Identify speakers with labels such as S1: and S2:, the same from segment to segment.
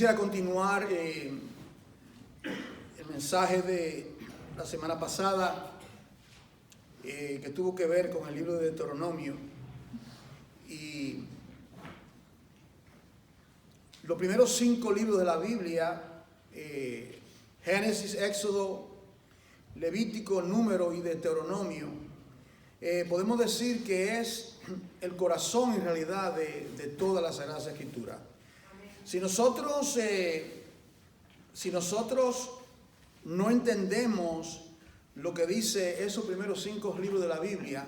S1: quisiera continuar el mensaje de la semana pasada que tuvo que ver con el libro de Deuteronomio. Y los primeros 5 libros de la Biblia, Génesis, Éxodo, Levítico, Número y Deuteronomio, podemos decir que es el corazón en realidad de toda la Sagrada Escritura. Si nosotros no entendemos lo que dice esos primeros 5 libros de la Biblia,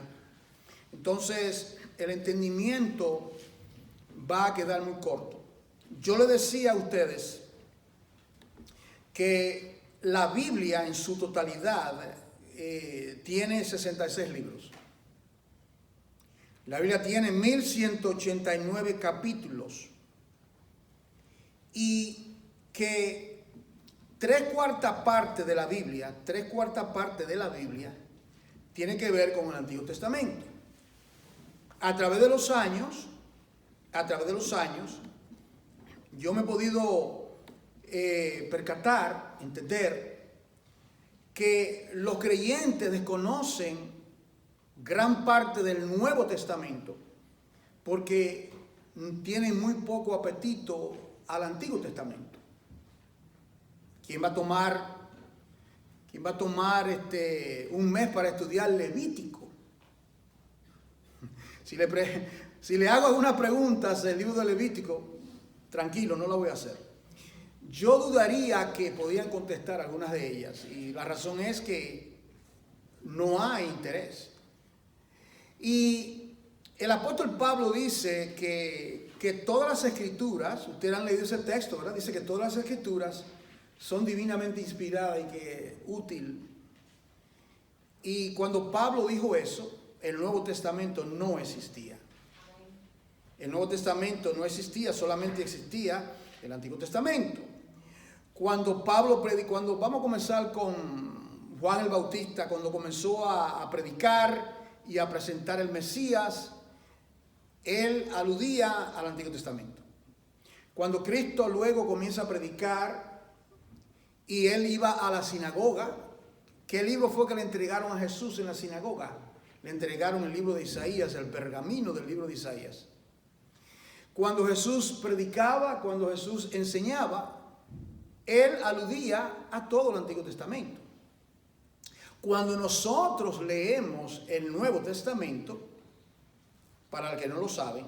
S1: entonces el entendimiento va a quedar muy corto. Yo le decía a ustedes que la Biblia en su totalidad tiene 66 libros. La Biblia tiene 1189 capítulos y que 3/4 parte de la Biblia tiene que ver con el Antiguo Testamento. A través de los años, yo me he podido percatar, entender, que los creyentes desconocen gran parte del Nuevo Testamento porque tienen muy poco apetito al Antiguo Testamento. ¿Quién va a tomar un mes para estudiar Levítico? Si le hago algunas preguntas del libro de Levítico, tranquilo, no la voy a hacer. Yo dudaría que podían contestar algunas de ellas, y la razón es que no hay interés. Y el apóstol Pablo dice que todas las escrituras, ustedes han leído ese texto, ¿verdad? Dice que todas las escrituras son divinamente inspiradas y que útil. Y cuando Pablo dijo eso, el Nuevo Testamento no existía. El Nuevo Testamento no existía, solamente existía el Antiguo Testamento. Cuando vamos a comenzar con Juan el Bautista, cuando comenzó a predicar y a presentar el Mesías, él aludía al Antiguo Testamento. Cuando Cristo luego comienza a predicar y él iba a la sinagoga, ¿qué libro fue que le entregaron a Jesús en la sinagoga? Le entregaron el libro de Isaías, el pergamino del libro de Isaías. Cuando Jesús predicaba, cuando Jesús enseñaba, él aludía a todo el Antiguo Testamento. Cuando nosotros leemos el Nuevo Testamento, para el que no lo saben,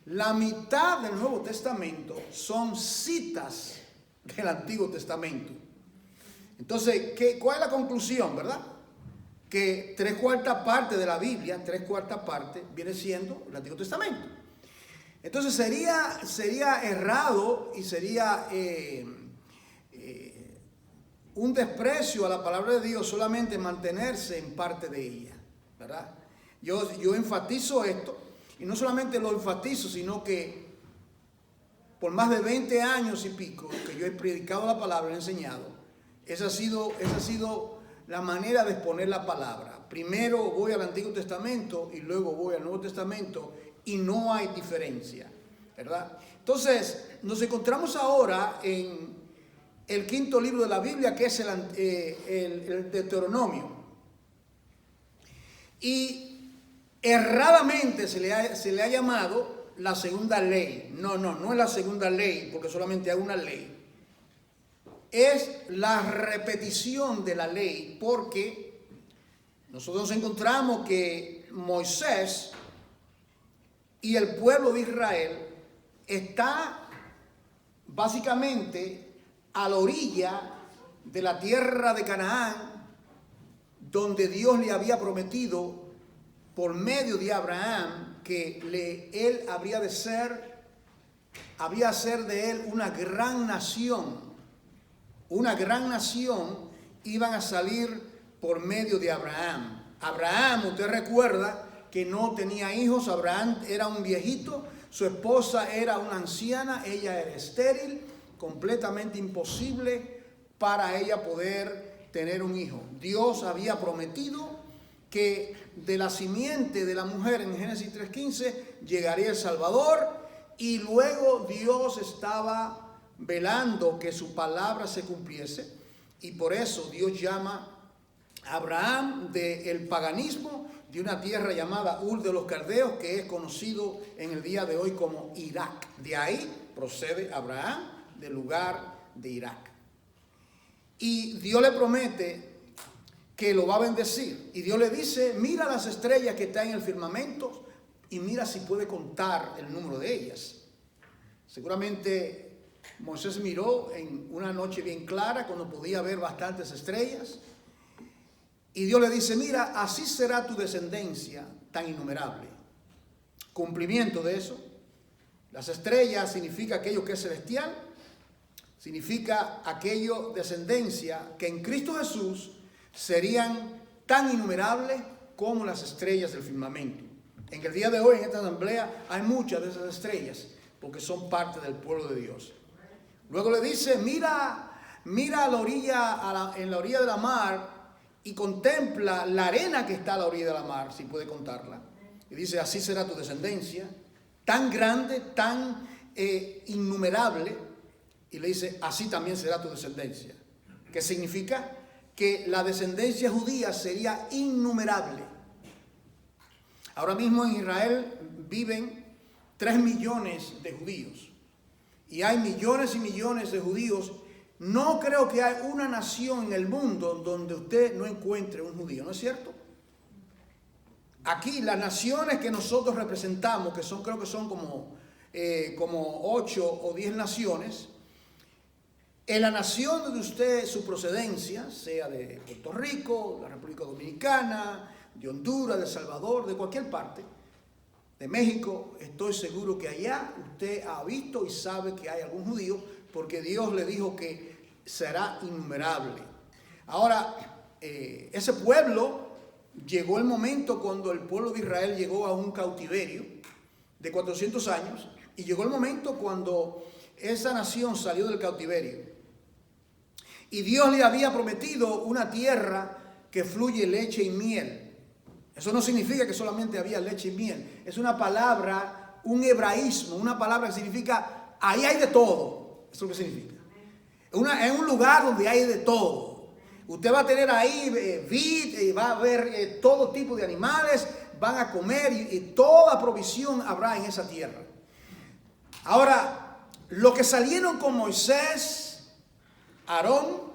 S1: la mitad del Nuevo Testamento son citas del Antiguo Testamento. Entonces, ¿cuál es la conclusión, verdad? Que 3/4 parte de la Biblia, 3/4 parte, viene siendo el Antiguo Testamento. Entonces sería errado y sería un desprecio a la palabra de Dios solamente mantenerse en parte de ella, ¿verdad? Yo enfatizo esto, y no solamente lo enfatizo, sino que por más de 20 años y pico que yo he predicado la palabra, he enseñado, esa ha sido la manera de exponer la palabra. Primero voy al Antiguo Testamento y luego voy al Nuevo Testamento, y no hay diferencia, ¿verdad? Entonces, nos encontramos ahora en el 5º libro de la Biblia, que es el Deuteronomio. Y erradamente se le ha llamado la segunda ley. No es la segunda ley, porque solamente hay una ley. Es la repetición de la ley, porque nosotros nos encontramos que Moisés y el pueblo de Israel está básicamente a la orilla de la tierra de Canaán, donde Dios le había prometido por medio de Abraham que él habría de ser de él una gran nación. Una gran nación iban a salir por medio de Abraham. Abraham, usted recuerda que no tenía hijos. Abraham era un viejito, su esposa era una anciana, ella era estéril, completamente imposible para ella poder tener un hijo. Dios había prometido que de la simiente de la mujer en Génesis 3:15 llegaría el Salvador, y luego Dios estaba velando que su palabra se cumpliese, y por eso Dios llama a Abraham del paganismo, de una tierra llamada Ur de los Caldeos, que es conocido en el día de hoy como Irak. De ahí procede Abraham, del lugar de Irak. Y Dios le promete que lo va a bendecir. Y Dios le dice, mira las estrellas que están en el firmamento y mira si puede contar el número de ellas. Seguramente Moisés miró en una noche bien clara, cuando podía ver bastantes estrellas. Y Dios le dice, mira, así será tu descendencia tan innumerable. Cumplimiento de eso. Las estrellas significa aquello que es celestial. Significa aquello, descendencia, que en Cristo Jesús serían tan innumerables como las estrellas del firmamento. En el día de hoy, en esta asamblea, hay muchas de esas estrellas, porque son parte del pueblo de Dios. Luego le dice, mira a la orilla, en la orilla de la mar, y contempla la arena que está a la orilla de la mar, si puede contarla. Y dice, así será tu descendencia, tan grande, tan innumerable. Y le dice, así también será tu descendencia. ¿Qué significa? Que la descendencia judía sería innumerable. Ahora mismo en Israel viven 3 millones de judíos. Y hay millones y millones de judíos. No creo que haya una nación en el mundo donde usted no encuentre un judío, ¿no es cierto? Aquí las naciones que nosotros representamos, que son, creo que son como 8 o 10 naciones, en la nación donde usted, su procedencia, sea de Puerto Rico, la República Dominicana, de Honduras, de El Salvador, de cualquier parte, de México, estoy seguro que allá usted ha visto y sabe que hay algún judío, porque Dios le dijo que será innumerable. Ahora, ese pueblo, llegó el momento cuando el pueblo de Israel llegó a un cautiverio de 400 años, y llegó el momento cuando esa nación salió del cautiverio. Y Dios le había prometido una tierra que fluye leche y miel. Eso no significa que solamente había leche y miel. Es una palabra, un hebraísmo, una palabra que significa ahí hay de todo. Eso es lo que significa. Es un lugar donde hay de todo. Usted va a tener ahí vid, va a haber todo tipo de animales, van a comer y toda provisión habrá en esa tierra. Ahora, los que salieron con Moisés, Aarón,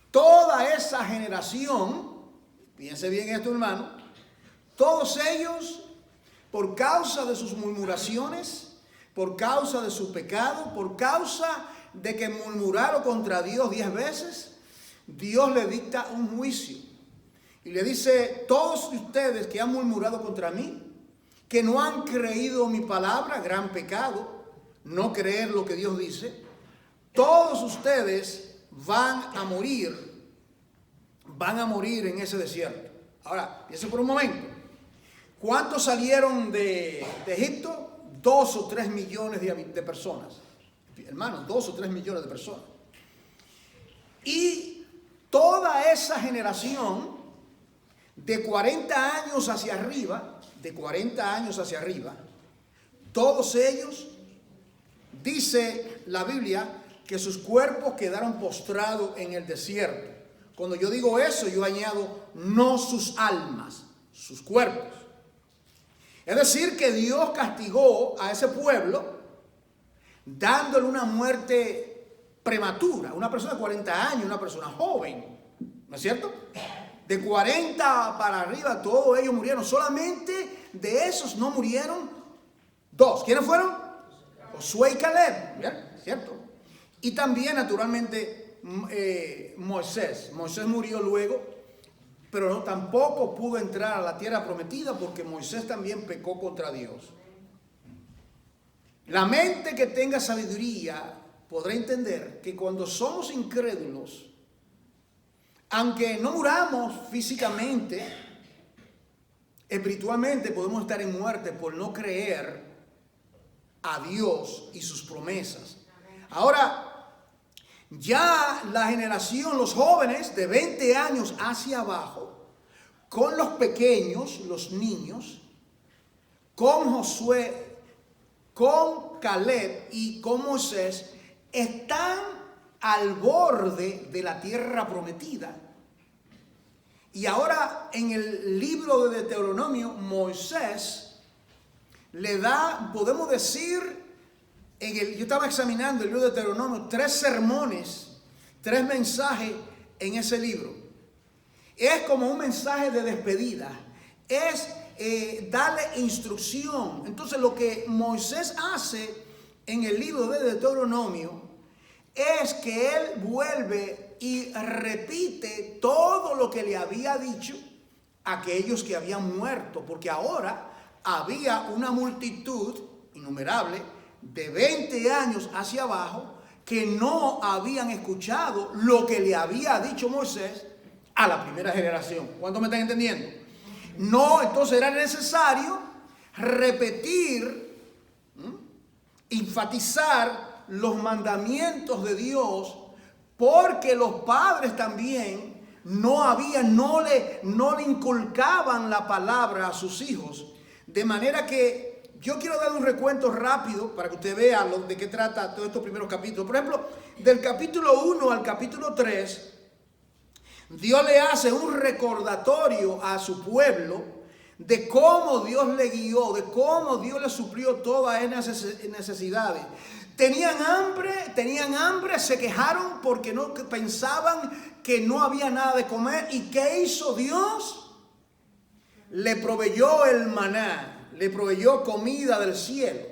S1: toda esa generación, piense bien esto, hermano, todos ellos, por causa de sus murmuraciones, por causa de su pecado, por causa de que murmuraron contra Dios 10 veces, Dios le dicta un juicio. Y le dice, todos ustedes que han murmurado contra mí, que no han creído mi palabra, gran pecado, no creer lo que Dios dice, todos ustedes van a morir en ese desierto. Ahora, piense por un momento. ¿Cuántos salieron de Egipto? 2 o 3 millones de personas. Hermanos, 2 o 3 millones de personas. Y toda esa generación de 40 años hacia arriba, todos ellos, dice la Biblia, que sus cuerpos quedaron postrados en el desierto. Cuando yo digo eso, yo añado no sus almas, sus cuerpos. Es decir, que Dios castigó a ese pueblo dándole una muerte prematura. Una persona de 40 años, una persona joven, ¿no es cierto? De 40 para arriba, todos ellos murieron. Solamente de esos no murieron 2. ¿Quiénes fueron? Josué y Caleb, ¿bien? ¿Cierto? Y también, naturalmente, Moisés. Moisés murió luego, pero no, tampoco pudo entrar a la tierra prometida porque Moisés también pecó contra Dios. La mente que tenga sabiduría podrá entender que cuando somos incrédulos, aunque no muramos físicamente, espiritualmente podemos estar en muerte por no creer a Dios y sus promesas. Ahora, ya la generación, los jóvenes de 20 años hacia abajo, con los pequeños, los niños, con Josué, con Caleb y con Moisés, están al borde de la tierra prometida. Y ahora en el libro de Deuteronomio, Moisés le da, podemos decir, yo estaba examinando el libro de Deuteronomio, 3 sermones, 3 mensajes en ese libro. Es como un mensaje de despedida, es darle instrucción. Entonces lo que Moisés hace en el libro de Deuteronomio es que él vuelve y repite todo lo que le había dicho a aquellos que habían muerto, porque ahora había una multitud innumerable de 20 años hacia abajo que no habían escuchado lo que le había dicho Moisés a la primera generación. ¿Cuántos me están entendiendo? No, entonces era necesario repetir, enfatizar los mandamientos de Dios, porque los padres también no le inculcaban la palabra a sus hijos. De manera que yo quiero dar un recuento rápido para que usted vea de qué trata todos estos primeros capítulos. Por ejemplo, del capítulo 1 al capítulo 3, Dios le hace un recordatorio a su pueblo de cómo Dios le guió, de cómo Dios le suplió todas esas necesidades. Tenían hambre, se quejaron porque pensaban que no había nada de comer. ¿Y qué hizo Dios? Le proveyó el maná, le proveyó comida del cielo.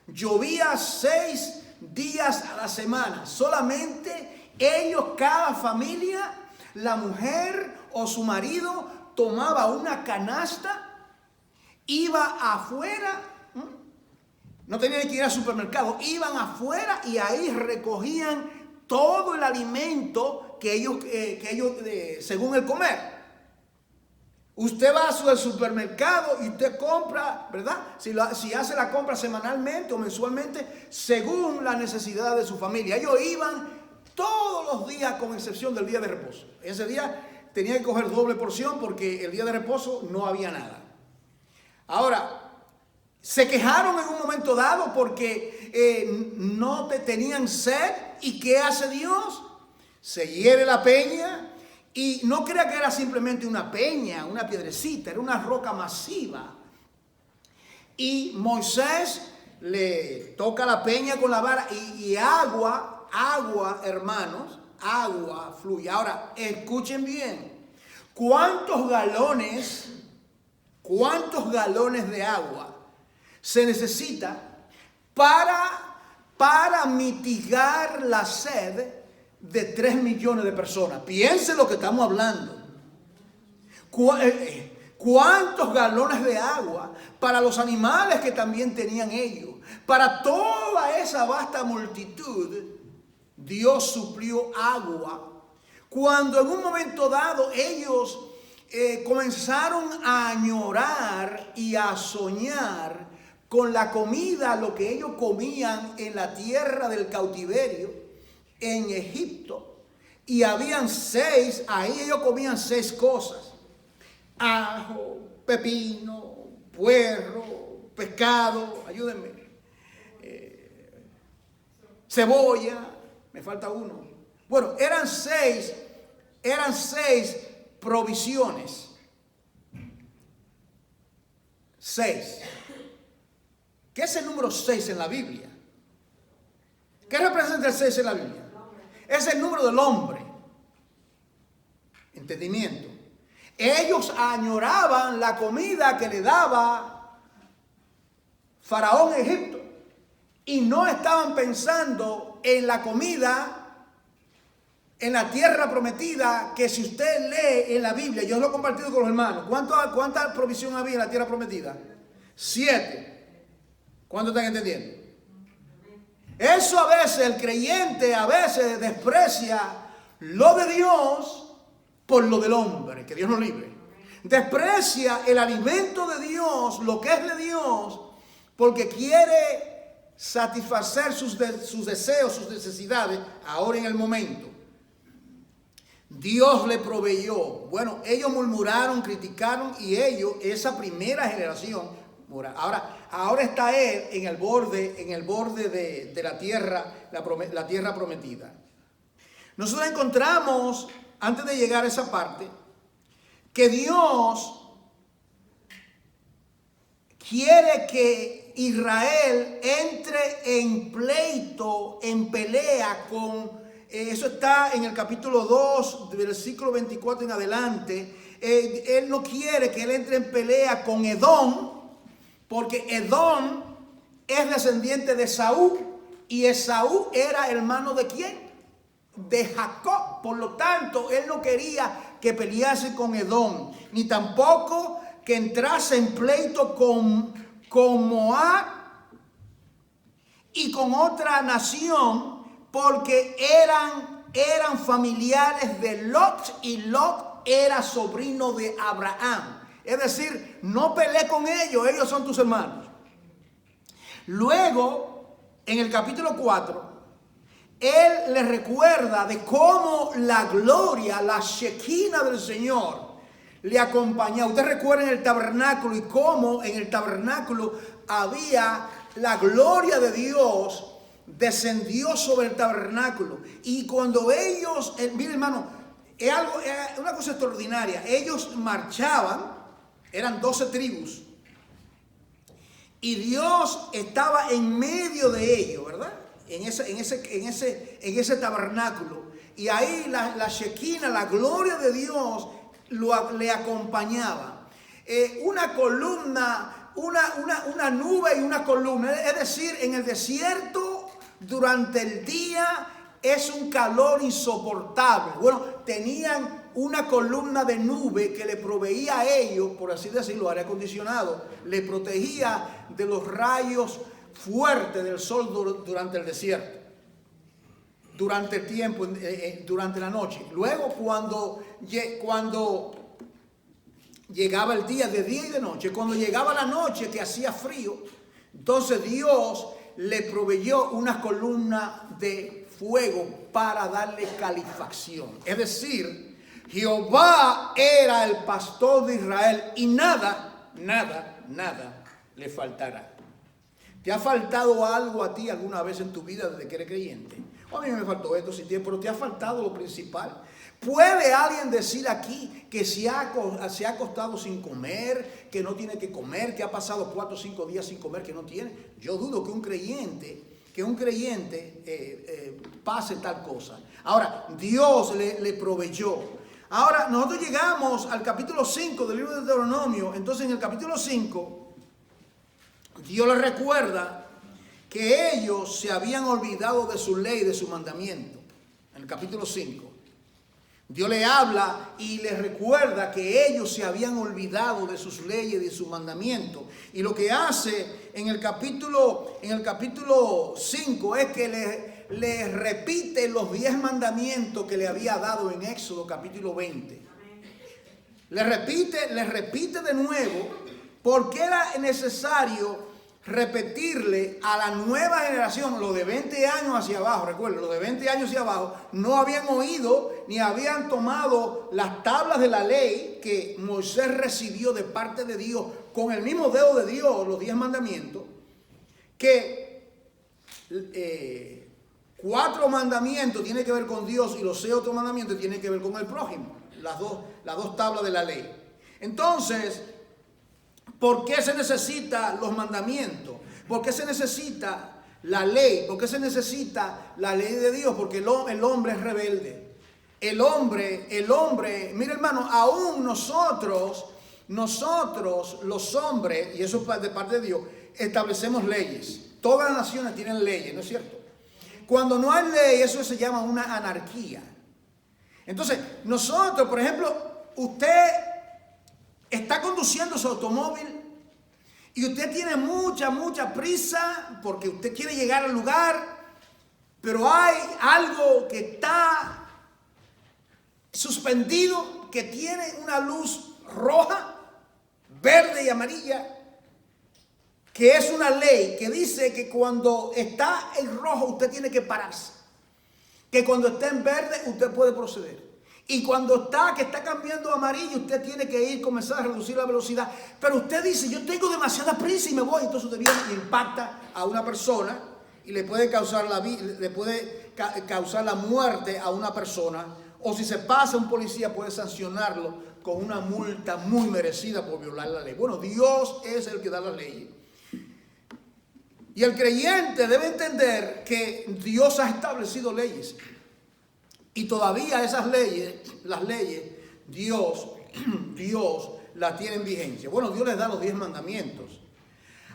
S1: Llovía 6 días a la semana. Solamente ellos, cada familia, la mujer o su marido, tomaba una canasta, iba afuera, no tenían que ir al supermercado, iban afuera y ahí recogían todo el alimento que ellos según el comer. Usted va al supermercado y usted compra, ¿verdad? Si hace la compra semanalmente o mensualmente, según la necesidad de su familia. Ellos iban todos los días, con excepción del día de reposo. Ese día tenía que coger doble porción porque el día de reposo no había nada. Ahora, se quejaron en un momento dado porque no tenían sed. ¿Y qué hace Dios? Se hiere la peña. Y no crea que era simplemente una peña, una piedrecita, era una roca masiva. Y Moisés le toca la peña con la vara y agua, hermanos, agua fluye. Ahora, escuchen bien. ¿Cuántos galones de agua se necesita para mitigar la sed de 3 millones de personas? Piensen lo que estamos hablando. ¿Cuántos galones de agua para los animales que también tenían ellos? Para toda esa vasta multitud, Dios suplió agua. Cuando en un momento dado ellos comenzaron a añorar y a soñar con la comida, lo que ellos comían en la tierra del cautiverio, en Egipto, y habían 6, ahí ellos comían 6 cosas: ajo, pepino, puerro, pescado, ayúdenme, cebolla, me falta uno. Bueno, eran 6 provisiones. 6. ¿Qué es el número 6 en la Biblia? ¿Qué representa el 6 en la Biblia? Es el número del hombre. Entendimiento. Ellos añoraban la comida que le daba Faraón en Egipto y no estaban pensando en la comida en la tierra prometida, que si usted lee en la Biblia, yo lo he compartido con los hermanos, ¿cuánta provisión había en la tierra prometida? 7. ¿Cuántos están entendiendo? Eso a veces, el creyente a veces desprecia lo de Dios por lo del hombre, que Dios nos libre. Desprecia el alimento de Dios, lo que es de Dios, porque quiere satisfacer sus deseos, sus necesidades, ahora en el momento. Dios le proveyó. Bueno, ellos murmuraron, criticaron, y ellos, esa primera generación, ahora ahora está él en el borde de la tierra prometida. Nosotros encontramos, antes de llegar a esa parte, que Dios quiere que Israel entre en pleito, en pelea con, eso está en el capítulo 2, versículo 24 en adelante. Él no quiere que él entre en pelea con Edom, porque Edom es descendiente de Esaú, y Esaú era hermano ¿de quién? De Jacob. Por lo tanto, él no quería que pelease con Edom, ni tampoco que entrase en pleito con Moab y con otra nación, porque eran familiares de Lot, y Lot era sobrino de Abraham. Es decir, no peleé con ellos son tus hermanos. Luego, en el capítulo 4, él les recuerda de cómo la gloria, la Shekinah del Señor le acompañaba. Usted recuerda en el tabernáculo y cómo en el tabernáculo había la gloria de Dios, descendió sobre el tabernáculo. Y cuando ellos, mire hermano, es una cosa extraordinaria. Ellos marchaban, eran 12 tribus, y Dios estaba en medio de ellos, ¿verdad? En ese tabernáculo. Y ahí la Shekinah, la gloria de Dios, le acompañaba. Una columna, una nube y una columna. Es decir, en el desierto, durante el día, es un calor insoportable. Bueno, tenían una columna de nube que le proveía a ellos, por así decirlo, aire acondicionado, le protegía de los rayos fuertes del sol durante el desierto, durante el tiempo, durante la noche. Luego cuando llegaba el día, de día y de noche, cuando llegaba la noche que hacía frío, entonces Dios le proveyó una columna de fuego para darle calefacción. Es decir, Jehová era el pastor de Israel y nada le faltará. ¿Te ha faltado algo a ti alguna vez en tu vida desde que eres creyente? O a mí me faltó esto, sí, pero te ha faltado lo principal. ¿Puede alguien decir aquí que se ha acostado sin comer, que no tiene que comer, que ha pasado 4 o 5 días sin comer, que no tiene? Yo dudo que un creyente pase tal cosa. Ahora, Dios le proveyó. Ahora, nosotros llegamos al capítulo 5 del libro de Deuteronomio. Entonces, en el capítulo 5, Dios les recuerda que ellos se habían olvidado de su ley, de su mandamiento. En el capítulo 5. Dios le habla y les recuerda que ellos se habían olvidado de sus leyes, de sus mandamientos. Y lo que hace en el capítulo 5 es que les repite los 10 mandamientos que le había dado en Éxodo capítulo 20. Les repite de nuevo, porque era necesario repetirle a la nueva generación, los de 20 años hacia abajo. Recuerden, los de 20 años hacia abajo no habían oído ni habían tomado las tablas de la ley que Moisés recibió de parte de Dios, con el mismo dedo de Dios, los 10 mandamientos, que 4 mandamientos tienen que ver con Dios y los 6 otros mandamientos tienen que ver con el prójimo, las dos tablas de la ley. Entonces, ¿por qué se necesitan los mandamientos? ¿Por qué se necesita la ley? ¿Por qué se necesita la ley de Dios? Porque el hombre es rebelde. El hombre, mira hermano, aún nosotros los hombres, y eso es de parte de Dios, establecemos leyes. Todas las naciones tienen leyes, ¿no es cierto? Cuando no hay ley, eso se llama una anarquía. Entonces, nosotros, por ejemplo, usted está conduciendo su automóvil y usted tiene mucha prisa porque usted quiere llegar al lugar, pero hay algo que está suspendido, que tiene una luz roja, verde y amarilla, que es una ley que dice que cuando está en rojo usted tiene que pararse, que cuando está en verde usted puede proceder. Y cuando está cambiando a amarillo, usted tiene que comenzar a reducir la velocidad. Pero usted dice, yo tengo demasiada prisa y me voy. Entonces usted viene y impacta a una persona y le puede causar la muerte a una persona. O si se pasa, un policía puede sancionarlo con una multa muy merecida por violar la ley. Bueno, Dios es el que da las leyes. Y el creyente debe entender que Dios ha establecido leyes. Y todavía esas leyes, Dios las tiene en vigencia. Bueno, Dios les da los 10 mandamientos.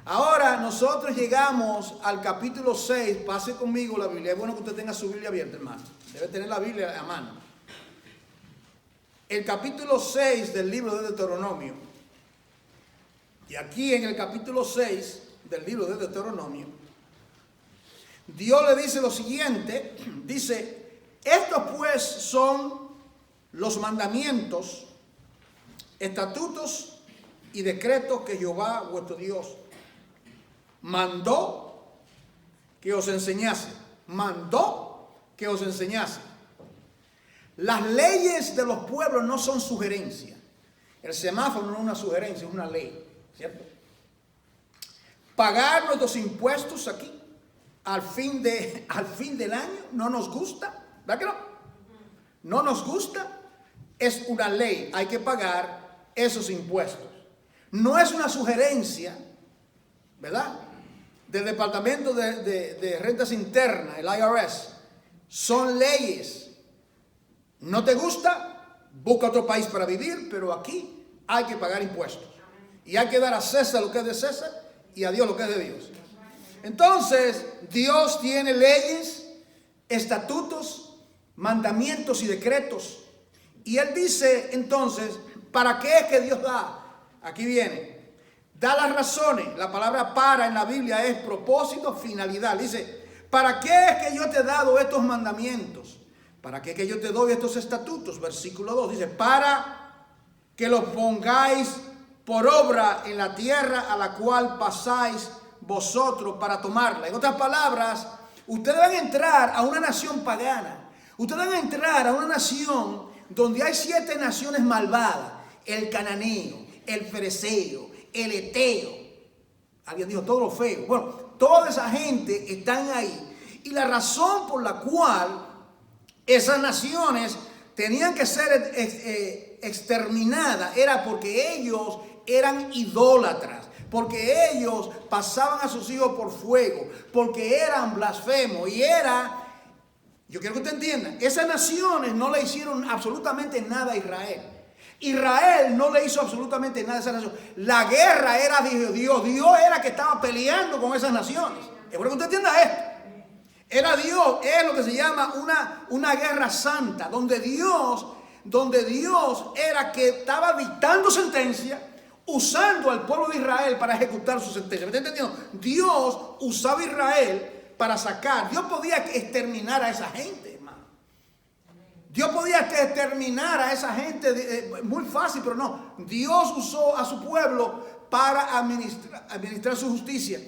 S1: Ahora nosotros llegamos al capítulo 6. Pase conmigo la Biblia. Es bueno que usted tenga su Biblia abierta, hermano. Debe tener la Biblia a mano. El capítulo 6 del libro de Deuteronomio. Y aquí en el capítulo 6 del libro de Deuteronomio, Dios le dice lo siguiente. Dice: estos pues son los mandamientos, estatutos y decretos que Jehová vuestro Dios mandó que os enseñase. Mandó que os enseñase. Las leyes de los pueblos no son sugerencias. El semáforo no es una sugerencia, es una ley, ¿cierto? Pagar nuestros impuestos aquí al fin del año no nos gusta. ¿Verdad que no? No nos gusta, es una ley, hay que pagar esos impuestos. No es una sugerencia, ¿verdad?, del Departamento de Rentas Internas, el IRS. Son leyes. ¿No te gusta? Busca otro país para vivir, pero aquí hay que pagar impuestos. Y hay que dar a César lo que es de César y a Dios lo que es de Dios. Entonces, Dios tiene leyes, estatutos, mandamientos y decretos. Y él dice entonces, ¿para qué es que Dios da? Aquí viene, da las razones. La palabra para en la Biblia es propósito, finalidad. Dice, ¿para qué es que yo te he dado estos mandamientos? ¿Para qué es que yo te doy estos estatutos? Versículo 2 dice, para que los pongáis por obra en la tierra a la cual pasáis vosotros para tomarla. En otras palabras, ustedes van a entrar a una nación pagana. Ustedes van a entrar a una nación donde hay 7 naciones malvadas: el cananeo, el fereceo, el eteo. Alguien dijo todo lo feo. Bueno, toda esa gente están ahí. Y la razón por la cual esas naciones tenían que ser exterminadas era porque ellos eran idólatras, porque ellos pasaban a sus hijos por fuego, porque eran blasfemos y yo quiero que usted entienda, esas naciones no le hicieron absolutamente nada a Israel. Israel no le hizo absolutamente nada a esa nación. La guerra era de Dios. Dios era que estaba peleando con esas naciones. Es bueno que usted entienda esto. Era Dios, es lo que se llama una guerra santa, donde Dios era que estaba dictando sentencia, usando al pueblo de Israel para ejecutar su sentencia. ¿Me está entendiendo? Dios usaba a Israel para sacar. Dios podía exterminar a esa gente, hermano. Dios podía exterminar a esa gente muy fácil, pero no. Dios usó a su pueblo para administrar su justicia.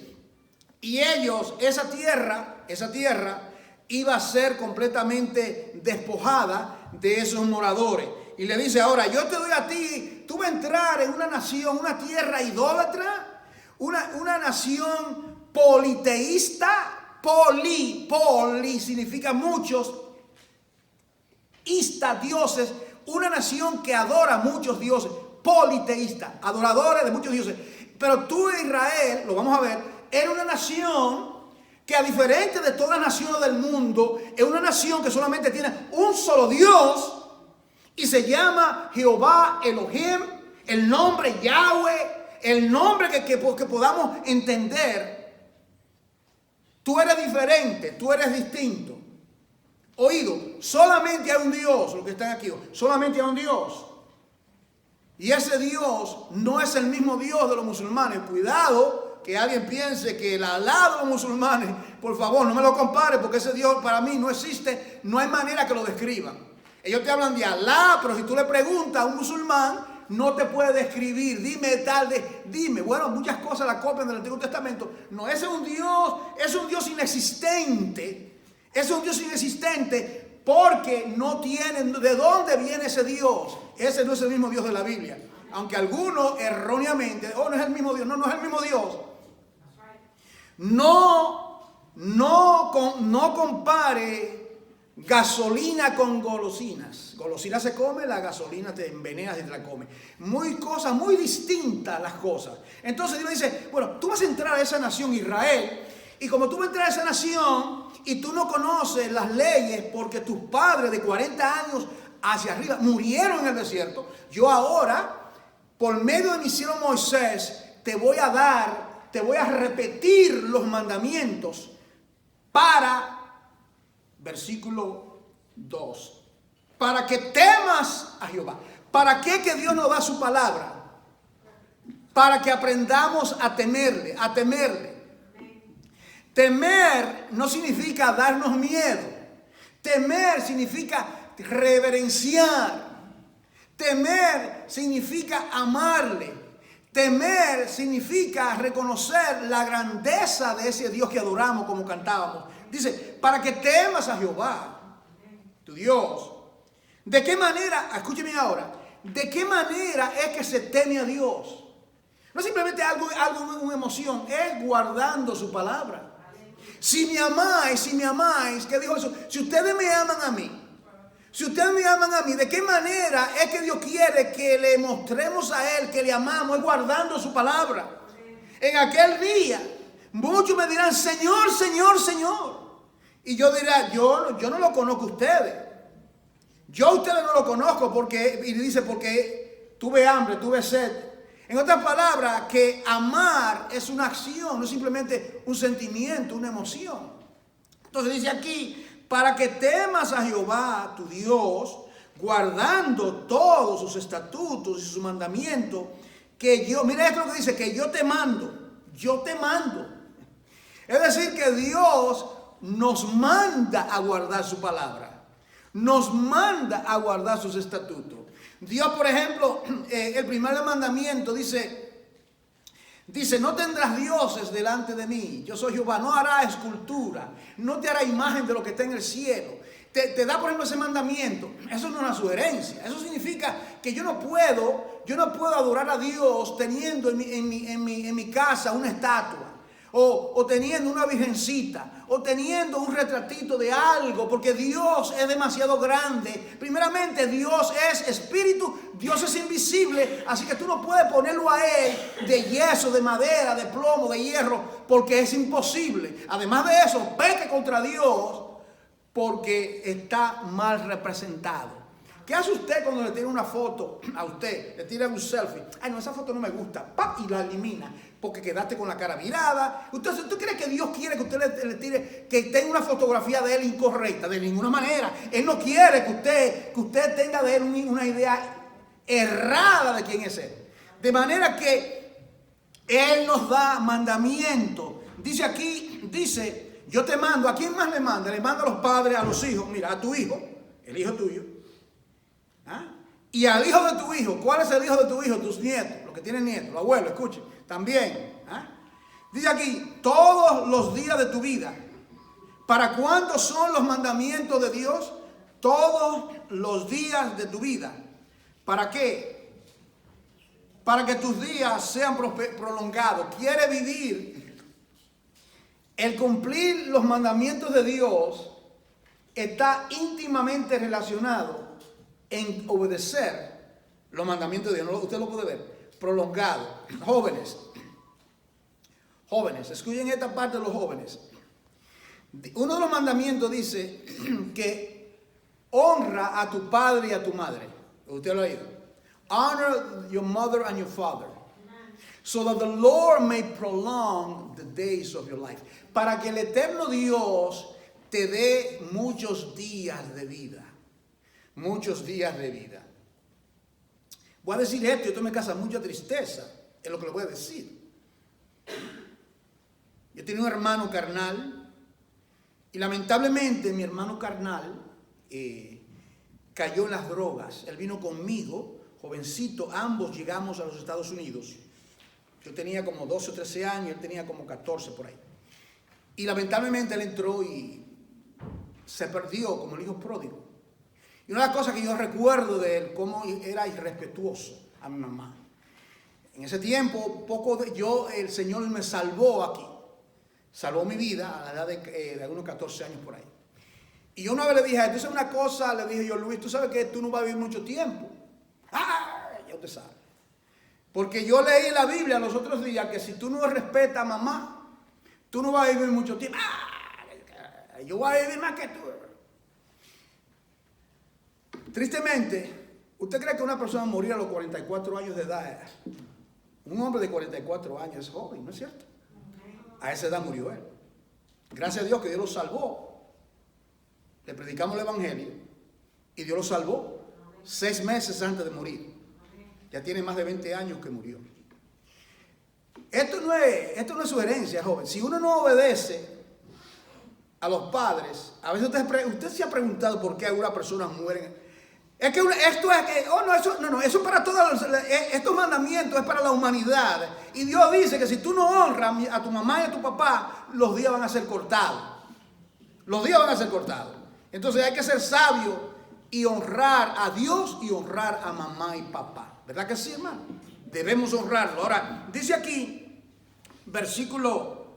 S1: Y ellos, esa tierra iba a ser completamente despojada de esos moradores. Y le dice, ahora yo te doy a ti, tú vas a entrar en una nación, una tierra idólatra, una nación politeísta. Poli significa muchos, ista, dioses, una nación que adora muchos dioses, politeísta, adoradores de muchos dioses. Pero tú, Israel, lo vamos a ver, era una nación que, a diferencia de todas las naciones del mundo, es una nación que solamente tiene un solo Dios y se llama Jehová Elohim, el nombre Yahweh, el nombre que podamos entender. Tú eres diferente, tú eres distinto. Oído, solamente hay un Dios, los que están aquí, solamente hay un Dios. Y ese Dios no es el mismo Dios de los musulmanes. Cuidado que alguien piense que el Alá de los musulmanes, por favor, no me lo compare, porque ese Dios para mí no existe, no hay manera que lo describan. Ellos te hablan de Alá, pero si tú le preguntas a un musulmán, no te puede describir, dime. Bueno, muchas cosas la copian del Antiguo Testamento. No, ese es un Dios inexistente. Es un Dios inexistente, porque no tienen de dónde viene ese Dios. Ese no es el mismo Dios de la Biblia. Aunque algunos erróneamente, no es el mismo Dios. No, no es el mismo Dios. No compare gasolina con golosinas. Golosina se come, la gasolina te envenena si te la comes. Cosas muy distintas las cosas. Entonces Dios dice, bueno, tú vas a entrar a esa nación Israel, y como tú vas a entrar a esa nación y tú no conoces las leyes porque tus padres de 40 años hacia arriba murieron en el desierto, yo ahora, por medio de mi siervo Moisés, te voy a repetir los mandamientos para, versículo 2, para que temas a Jehová. ¿Para qué que Dios nos da su palabra? Para que aprendamos a temerle, a temerle. Temer no significa darnos miedo. Temer significa reverenciar. Temer significa amarle. Temer significa reconocer la grandeza de ese Dios que adoramos, como cantábamos. Dice, para que temas a Jehová, tu Dios. ¿De qué manera? Escúcheme ahora. ¿De qué manera es que se teme a Dios? No es simplemente algo, una emoción, es guardando su palabra. Si me amáis, ¿qué dijo eso? Si ustedes me aman a mí, ¿de qué manera es que Dios quiere que le mostremos a Él que le amamos? Es guardando su palabra. En aquel día, muchos me dirán, Señor, Señor, Señor. Y yo diré, yo no lo conozco a ustedes. Yo a ustedes no lo conozco porque tuve hambre, tuve sed. En otras palabras, que amar es una acción, no es simplemente un sentimiento, una emoción. Entonces dice aquí, para que temas a Jehová, tu Dios, guardando todos sus estatutos y sus mandamientos, mira esto lo que dice, que yo te mando. Es decir, que Dios nos manda a guardar su palabra, nos manda a guardar sus estatutos. Dios, por ejemplo, el primer mandamiento dice, no tendrás dioses delante de mí, yo soy Jehová, no harás escultura, no te hará imagen de lo que está en el cielo. Te da, por ejemplo, ese mandamiento. Eso no es una sugerencia, eso significa que yo no puedo adorar a Dios teniendo en mi casa una estatua. O teniendo una virgencita, o teniendo un retratito de algo, porque Dios es demasiado grande. Primeramente, Dios es espíritu, Dios es invisible, así que tú no puedes ponerlo a Él de yeso, de madera, de plomo, de hierro, porque es imposible. Además de eso, peca contra Dios porque está mal representado. ¿Qué hace usted cuando le tira una foto a usted? Le tira un selfie. Ay, no, esa foto no me gusta. ¡Pap! Y la elimina. Porque quedaste con la cara virada. ¿Tú crees que Dios quiere que usted le tire, que tenga una fotografía de Él incorrecta? De ninguna manera. Él no quiere que usted tenga de Él una idea errada de quién es Él. De manera que Él nos da mandamiento. Dice aquí, yo te mando. ¿A quién más le manda? Le manda a los padres, a los hijos. Mira, a tu hijo, el hijo tuyo. Y al hijo de tu hijo. ¿Cuál es el hijo de tu hijo? Tus nietos, los que tienen nietos, los abuelos, escuchen, también. Dice aquí, todos los días de tu vida. ¿Para cuándo son los mandamientos de Dios? Todos los días de tu vida. ¿Para qué? Para que tus días sean prolongados. Quiere vivir. El cumplir los mandamientos de Dios está íntimamente relacionado en obedecer los mandamientos de Dios. Usted lo puede ver, prolongado. Jóvenes, escuchen esta parte de los jóvenes. Uno de los mandamientos dice que honra a tu padre y a tu madre. Usted lo ha oído. Honor your mother and your father, so that the Lord may prolong the days of your life. Para que el eterno Dios te dé muchos días de vida. Muchos días de vida. Voy a decir esto, esto me causa mucha tristeza, es lo que le voy a decir. Yo tenía un hermano carnal y lamentablemente mi hermano carnal cayó en las drogas. Él vino conmigo, jovencito, ambos llegamos a los Estados Unidos. Yo tenía como 12 o 13 años, él tenía como 14 por ahí. Y lamentablemente él entró y se perdió como el hijo pródigo. Y una de las cosas que yo recuerdo de él, cómo era irrespetuoso a mi mamá. En ese tiempo, el Señor me salvó aquí. Salvó mi vida a la edad de algunos 14 años por ahí. Y yo una vez le dije, entonces una cosa, le dije yo, Luis, tú sabes que tú no vas a vivir mucho tiempo. Ya usted sabe. Porque yo leí en la Biblia los otros días que si tú no respetas a mamá, tú no vas a vivir mucho tiempo. Yo voy a vivir más que tú. Tristemente, ¿usted cree que una persona morir a los 44 años de edad? Un hombre de 44 años es joven, ¿no es cierto? A esa edad murió él. Gracias a Dios que Dios lo salvó. Le predicamos el evangelio y Dios lo salvó 6 meses antes de morir. Ya tiene más de 20 años que murió. Esto no es sugerencia, joven. Si uno no obedece a los padres, a veces usted se ha preguntado por qué algunas personas mueren. Es que eso para todos, estos mandamientos es para la humanidad. Y Dios dice que si tú no honras a tu mamá y a tu papá, los días van a ser cortados. Los días van a ser cortados. Entonces hay que ser sabio y honrar a Dios y honrar a mamá y papá. ¿Verdad que sí, hermano? Debemos honrarlo. Ahora, dice aquí, versículo,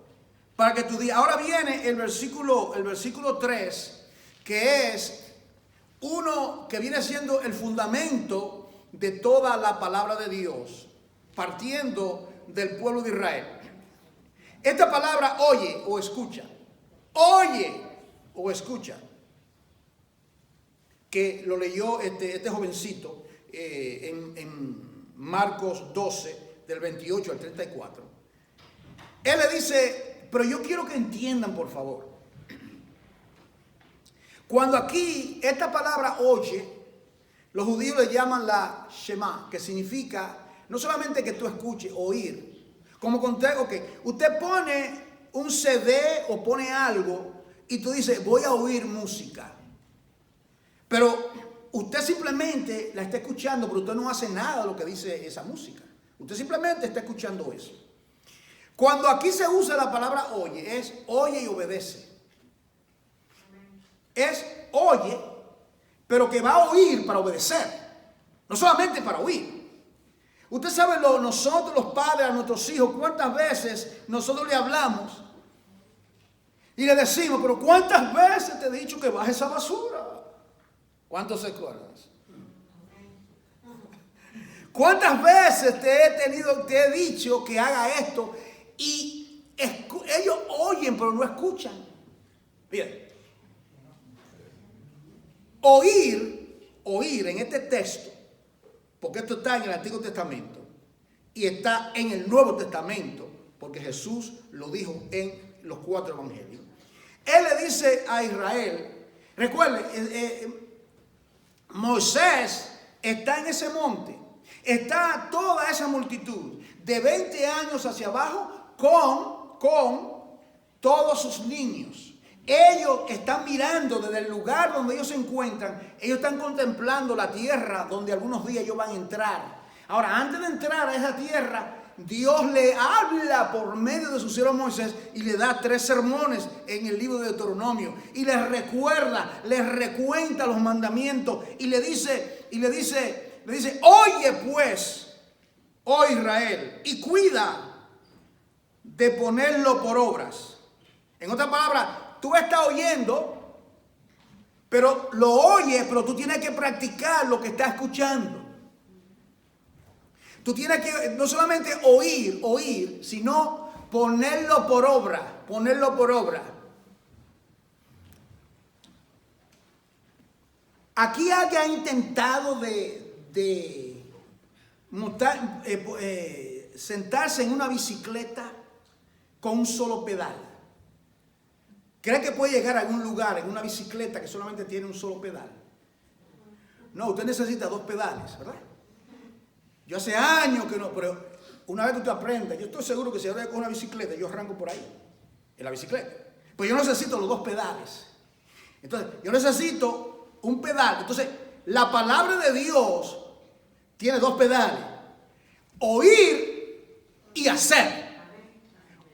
S1: para que tú digas, ahora viene el versículo 3, que es uno que viene siendo el fundamento de toda la palabra de Dios, partiendo del pueblo de Israel. Esta palabra oye o escucha, que lo leyó este jovencito en Marcos 12, del 28 al 34. Él le dice, pero yo quiero que entiendan, por favor. Cuando aquí esta palabra oye, los judíos le llaman la Shema, que significa no solamente que tú escuches, oír. Como conté, usted pone un CD o pone algo y tú dices, voy a oír música. Pero usted simplemente la está escuchando, pero usted no hace nada de lo que dice esa música. Usted simplemente está escuchando eso. Cuando aquí se usa la palabra oye, es oye y obedece. Es oye, pero que va a oír para obedecer. No solamente para oír. Usted sabe, nosotros los padres a nuestros hijos, cuántas veces nosotros le hablamos y le decimos, pero cuántas veces te he dicho que baje esa basura. ¿Cuántos se acuerdan? ¿Cuántas veces te he dicho que haga esto? Y ellos oyen, pero no escuchan. Bien. Oír en este texto, porque esto está en el Antiguo Testamento y está en el Nuevo Testamento, porque Jesús lo dijo en los 4 evangelios. Él le dice a Israel, recuerden, Moisés está en ese monte, está toda esa multitud de 20 años hacia abajo con todos sus niños. Ellos están mirando desde el lugar donde ellos se encuentran, ellos están contemplando la tierra donde algunos días ellos van a entrar. Ahora, antes de entrar a esa tierra, Dios le habla por medio de su siervo Moisés y le da 3 sermones en el libro de Deuteronomio y les recuerda, les recuenta los mandamientos y le dice, oye pues, oh Israel, y cuida de ponerlo por obras. En otras palabras, tú estás oyendo, pero lo oyes, pero tú tienes que practicar lo que estás escuchando. Tú tienes que no solamente oír, sino ponerlo por obra, Aquí alguien ha intentado sentarse en una bicicleta con un solo pedal. ¿Cree que puede llegar a algún lugar en una bicicleta que solamente tiene un solo pedal? No, usted necesita 2 pedales, ¿verdad? Yo hace años que no, pero una vez que usted aprenda, yo estoy seguro que si ahora con una bicicleta, yo arranco por ahí, en la bicicleta. Pues yo necesito los 2 pedales. Entonces, yo necesito un pedal. Entonces, la palabra de Dios tiene 2 pedales. Oír y hacer.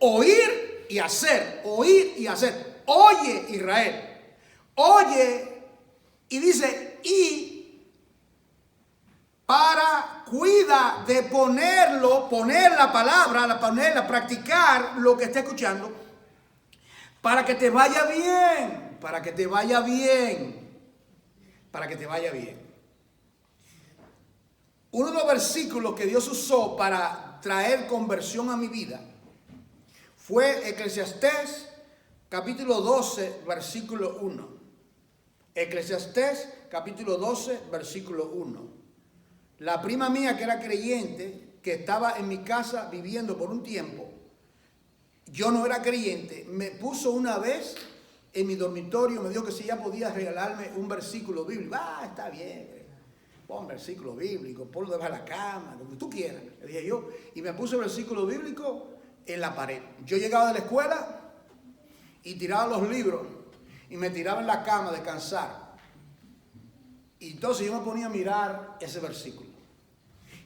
S1: Oír y hacer. Oír y hacer. Oye, Israel. Oye, y dice, y cuida de poner la palabra, practicar lo que está escuchando, para que te vaya bien, para que te vaya bien, para que te vaya bien. Uno de los versículos que Dios usó para traer conversión a mi vida fue Eclesiastés capítulo 12, versículo 1. Eclesiastés capítulo 12, versículo 1. La prima mía que era creyente, que estaba en mi casa viviendo por un tiempo, yo no era creyente, me puso una vez en mi dormitorio, me dijo que si ella podía regalarme un versículo bíblico. Está bien, pon versículo bíblico, ponlo debajo de la cama, donde tú quieras, le dije yo, y me puse el versículo bíblico en la pared. Yo llegaba de la escuela y tiraba los libros y me tiraba en la cama a descansar. Y entonces yo me ponía a mirar ese versículo.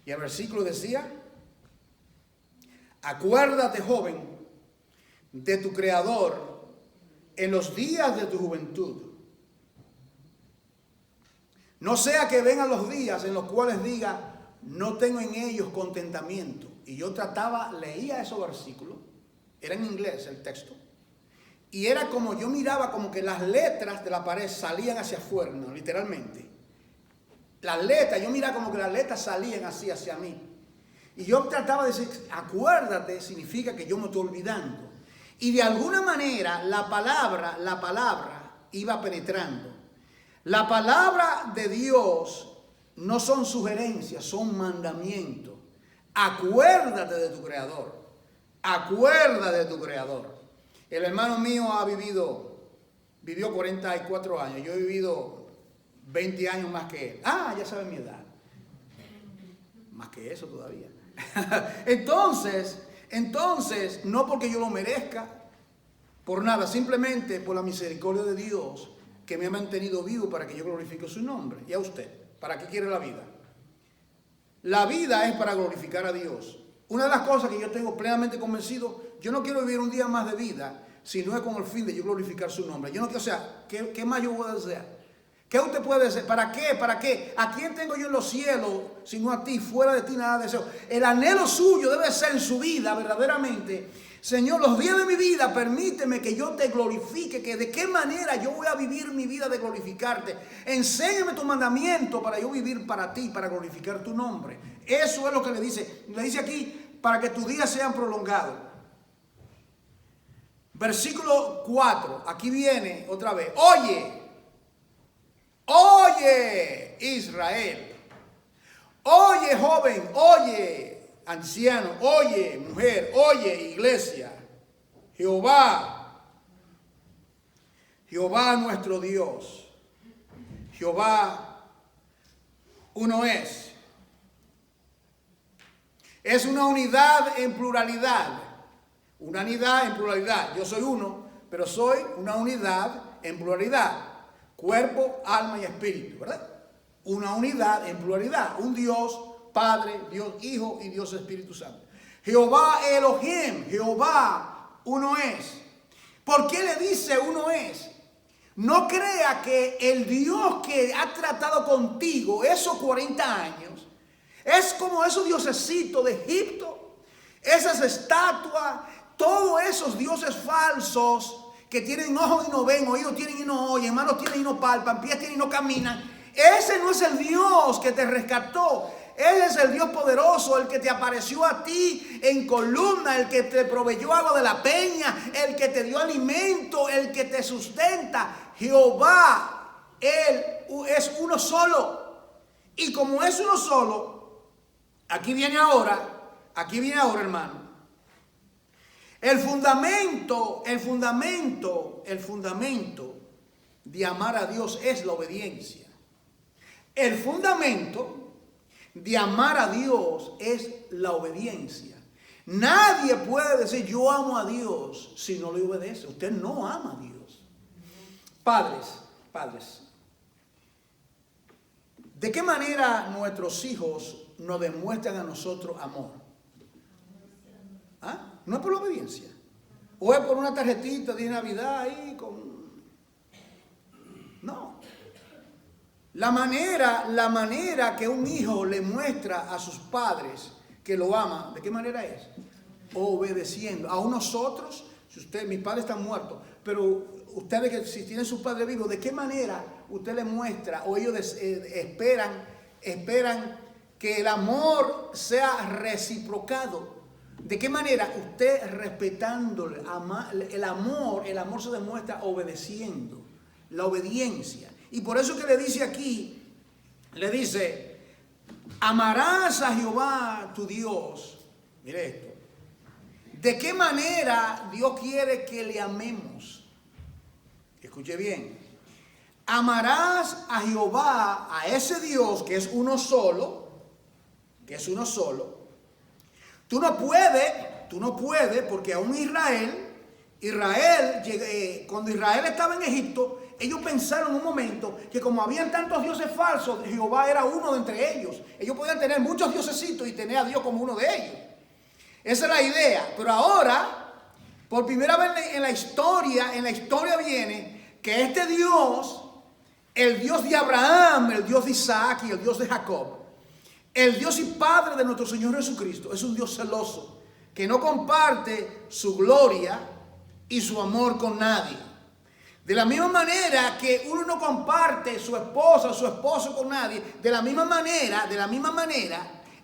S1: Y el versículo decía: acuérdate, joven, de tu Creador en los días de tu juventud. No sea que vengan los días en los cuales diga, no tengo en ellos contentamiento. Y yo leía esos versículos, era en inglés el texto, y era como yo miraba como que las letras de la pared salían hacia afuera, no, literalmente. Las letras, yo miraba como que las letras salían así hacia mí. Y yo trataba de decir, acuérdate, significa que yo me estoy olvidando. Y de alguna manera la palabra iba penetrando. La palabra de Dios no son sugerencias, son mandamientos. Acuérdate de tu Creador. Acuérdate de tu Creador. El hermano mío vivió 44 años. Yo he vivido 20 años más que él. Ya saben mi edad. Más que eso todavía. Entonces, no porque yo lo merezca, por nada, simplemente por la misericordia de Dios que me ha mantenido vivo para que yo glorifique su nombre. Y a usted, ¿para qué quiere la vida? La vida es para glorificar a Dios. Una de las cosas que yo tengo plenamente convencido, yo no quiero vivir un día más de vida si no es con el fin de yo glorificar su nombre. Yo no quiero, ¿qué más yo voy a desear? ¿Qué usted puede desear? ¿Para qué? ¿Para qué? ¿A quién tengo yo en los cielos sino a ti? Fuera de ti nada deseo. El anhelo suyo debe ser en su vida verdaderamente. Señor, los días de mi vida, permíteme que yo te glorifique, que de qué manera yo voy a vivir mi vida de glorificarte. Enséñame tu mandamiento para yo vivir para ti, para glorificar tu nombre. Eso es lo que le dice. Le dice aquí, para que tus días sean prolongados. Versículo 4, aquí viene otra vez. Oye, Israel. Oye, joven, oye, anciano, oye, mujer, oye, iglesia. Jehová nuestro Dios. Jehová uno es. Es una unidad en pluralidad. Una unidad en pluralidad. Yo soy uno, pero soy una unidad en pluralidad. Cuerpo, alma y espíritu, ¿verdad? Una unidad en pluralidad. Un Dios Padre, Dios Hijo y Dios Espíritu Santo. Jehová Elohim, Jehová uno es. ¿Por qué le dice uno es? No crea que el Dios que ha tratado contigo esos 40 años es como esos diosesitos de Egipto, esas estatuas, todos esos dioses falsos que tienen ojos y no ven, oídos tienen y no oyen, manos tienen y no palpan, pies tienen y no caminan. Ese no es el Dios que te rescató. Él es el Dios poderoso, el que te apareció a ti en columna, el que te proveyó agua de la peña, el que te dio alimento, el que te sustenta. Jehová, Él es uno solo. Y como es uno solo, aquí viene ahora, hermano. El fundamento de amar a Dios es la obediencia. El fundamento de amar a Dios es la obediencia. Nadie puede decir yo amo a Dios si no le obedece. Usted no ama a Dios. Padres, ¿de qué manera nuestros hijos nos demuestran a nosotros amor? No es por la obediencia. O es por una tarjetita de Navidad ahí con... La manera que un hijo le muestra a sus padres que lo ama, ¿de qué manera es? Obedeciendo. Aún nosotros, mis padres están muertos, pero ustedes que si tienen sus padres vivos, ¿de qué manera usted les muestra o ellos esperan que el amor sea reciprocado? ¿De qué manera? Usted respetándole, el amor se demuestra obedeciendo, la obediencia. Y por eso que le dice aquí, le dice, amarás a Jehová tu Dios. Mire esto. ¿De qué manera Dios quiere que le amemos? Escuche bien. Amarás a Jehová, a ese Dios que es uno solo, Tú no puedes, porque aún cuando Israel estaba en Egipto, ellos pensaron un momento que como habían tantos dioses falsos, Jehová era uno de entre ellos. Ellos podían tener muchos diosesitos y tener a Dios como uno de ellos. Esa es la idea. Pero ahora, por primera vez en la historia viene que este Dios, el Dios de Abraham, el Dios de Isaac y el Dios de Jacob, el Dios y Padre de nuestro Señor Jesucristo, es un Dios celoso, que no comparte su gloria y su amor con nadie. De la misma manera que uno no comparte su esposa o su esposo con nadie, de la misma manera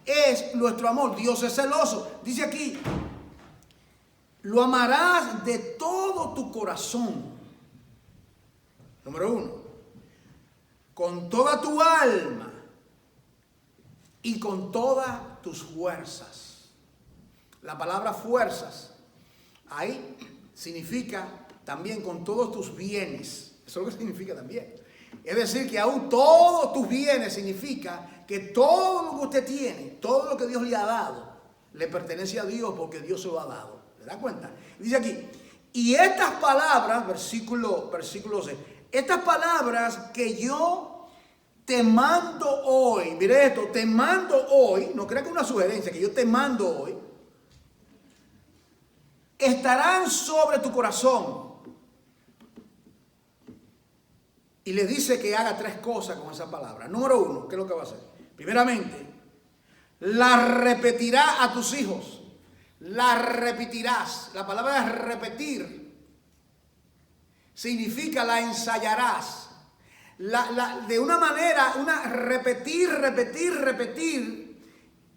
S1: es nuestro amor. Dios es celoso. Dice aquí, lo amarás de todo tu corazón. Número 1, con toda tu alma y con todas tus fuerzas. La palabra fuerzas ahí significa también con todos tus bienes. Eso es lo que significa también. Es decir, que aún todos tus bienes significa que todo lo que usted tiene, todo lo que Dios le ha dado, le pertenece a Dios porque Dios se lo ha dado. ¿Se da cuenta? Dice aquí, y estas palabras, versículo 6, estas palabras que yo te mando hoy, mire esto, te mando hoy, no crea que es una sugerencia, que yo te mando hoy, estarán sobre tu corazón. Y le dice que haga 3 cosas con esa palabra. Número 1, ¿qué es lo que va a hacer? Primeramente, la repetirá a tus hijos. La repetirás. La palabra es repetir. Significa la ensayarás. De una manera, repetir,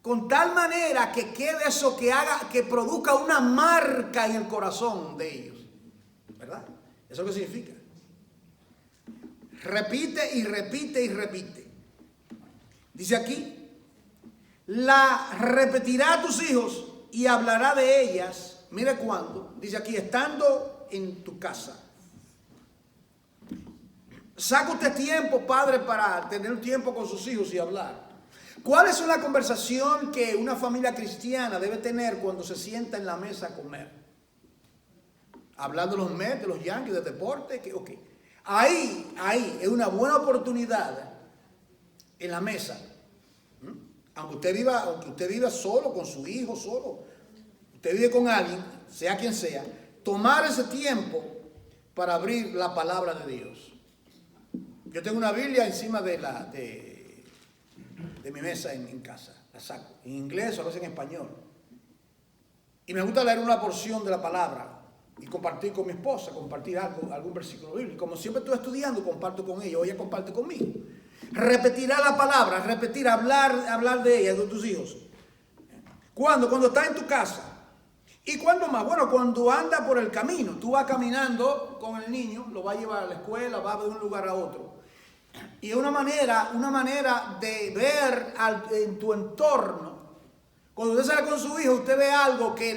S1: con tal manera que quede eso, que produzca una marca en el corazón de ellos. ¿Verdad? ¿Eso qué significa? Repite y repite. Dice aquí, la repetirá a tus hijos y hablará de ellas. Mire cuándo. Dice aquí, estando en tu casa. Saca usted tiempo, padre, para tener un tiempo con sus hijos y hablar. ¿Cuál es una conversación que una familia cristiana debe tener cuando se sienta en la mesa a comer? Hablando de los Mets, de los Yankees, de deporte. Ok. Ahí es una buena oportunidad en la mesa. Aunque usted viva solo, con su hijo, solo. Usted vive con alguien, sea quien sea. Tomar ese tiempo para abrir la palabra de Dios. Yo tengo una Biblia encima de mi mesa en casa. La saco. En inglés o a veces en español. Y me gusta leer una porción de la palabra. Y compartir con mi esposa, compartir algún versículo bíblico. Como siempre estoy estudiando, comparto con ella, o ella comparte conmigo. Repetirá la palabra, hablar de ella, de tus hijos. ¿Cuándo? Cuando estás en tu casa. ¿Y cuándo más? Bueno, cuando anda por el camino. Tú vas caminando con el niño, lo vas a llevar a la escuela, vas de un lugar a otro. Y es una manera de ver en tu entorno. Cuando usted sale con su hijo, usted ve algo que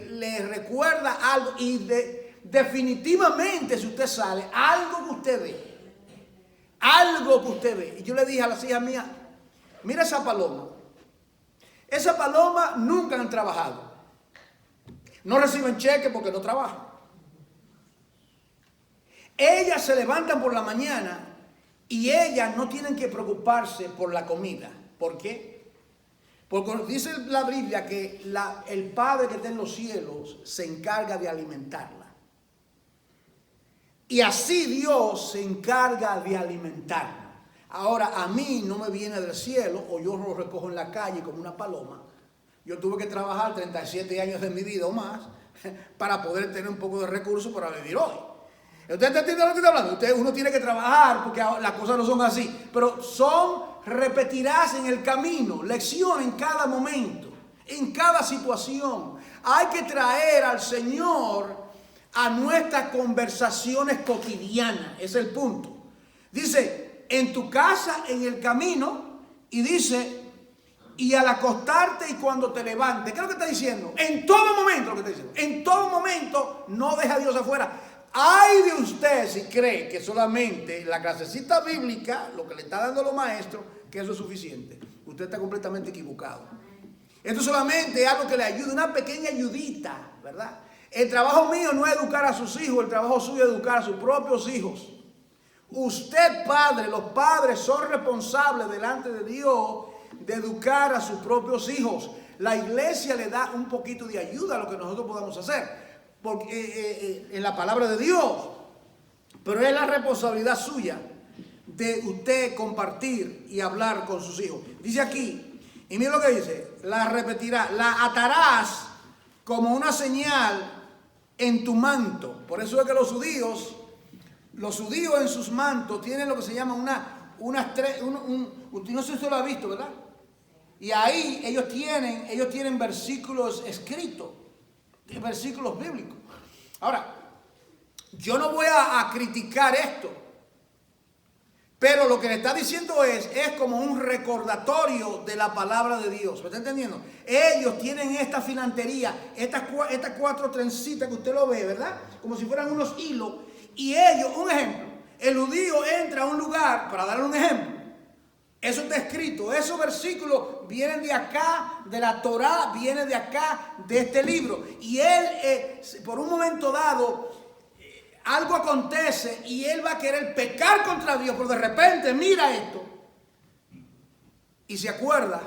S1: le recuerda algo y definitivamente si usted sale, algo que usted ve. Y yo le dije a las hijas mías, mira esa paloma. Esa paloma nunca han trabajado. No reciben cheque porque no trabajan. Ellas se levantan por la mañana y ellas no tienen que preocuparse por la comida. ¿Por qué? Porque dice la Biblia que el Padre que está en los cielos se encarga de alimentarla. Y así Dios se encarga de alimentarla. Ahora, a mí no me viene del cielo o yo lo recojo en la calle como una paloma. Yo tuve que trabajar 37 años de mi vida o más para poder tener un poco de recursos para vivir hoy. ¿Usted está entendiendo lo que estoy hablando? Uno tiene que trabajar porque las cosas no son así, pero repetirás en el camino, lección en cada momento, en cada situación. Hay que traer al Señor a nuestras conversaciones cotidianas, ese es el punto. Dice, en tu casa, en el camino, y dice, y al acostarte y cuando te levantes. ¿Qué es lo que está diciendo? En todo momento, lo que está diciendo. En todo momento no deja a Dios afuera. Ay de usted si cree que solamente la clasecita bíblica, lo que le está dando los maestros, que eso es suficiente. Usted está completamente equivocado. Esto solamente es algo que le ayuda, una pequeña ayudita, ¿verdad? El trabajo mío no es educar a sus hijos, el trabajo suyo es educar a sus propios hijos. Usted, padre, los padres son responsables delante de Dios de educar a sus propios hijos. La iglesia le da un poquito de ayuda a lo que nosotros podamos hacer porque, en la palabra de Dios, pero es la responsabilidad suya de usted compartir y hablar con sus hijos. Dice aquí, y mira lo que dice, la repetirá, la atarás como una señal en tu manto. Por eso es que los judíos en sus mantos tienen lo que se llama no sé si usted lo ha visto, ¿verdad? Y ahí ellos tienen versículos escritos, versículos bíblicos. Ahora, yo no voy a criticar esto, pero lo que le está diciendo es como un recordatorio de la palabra de Dios. ¿Me está entendiendo? Ellos tienen esta filantería, estas 4 trencitas que usted lo ve, ¿verdad? Como si fueran unos hilos. Y ellos, un ejemplo, el judío entra a un lugar, para darle un ejemplo, eso está escrito, esos versículos vienen de acá, de la Torá, vienen de acá, de este libro. Y él, por un momento dado, algo acontece y él va a querer pecar contra Dios, pero de repente mira esto y se acuerda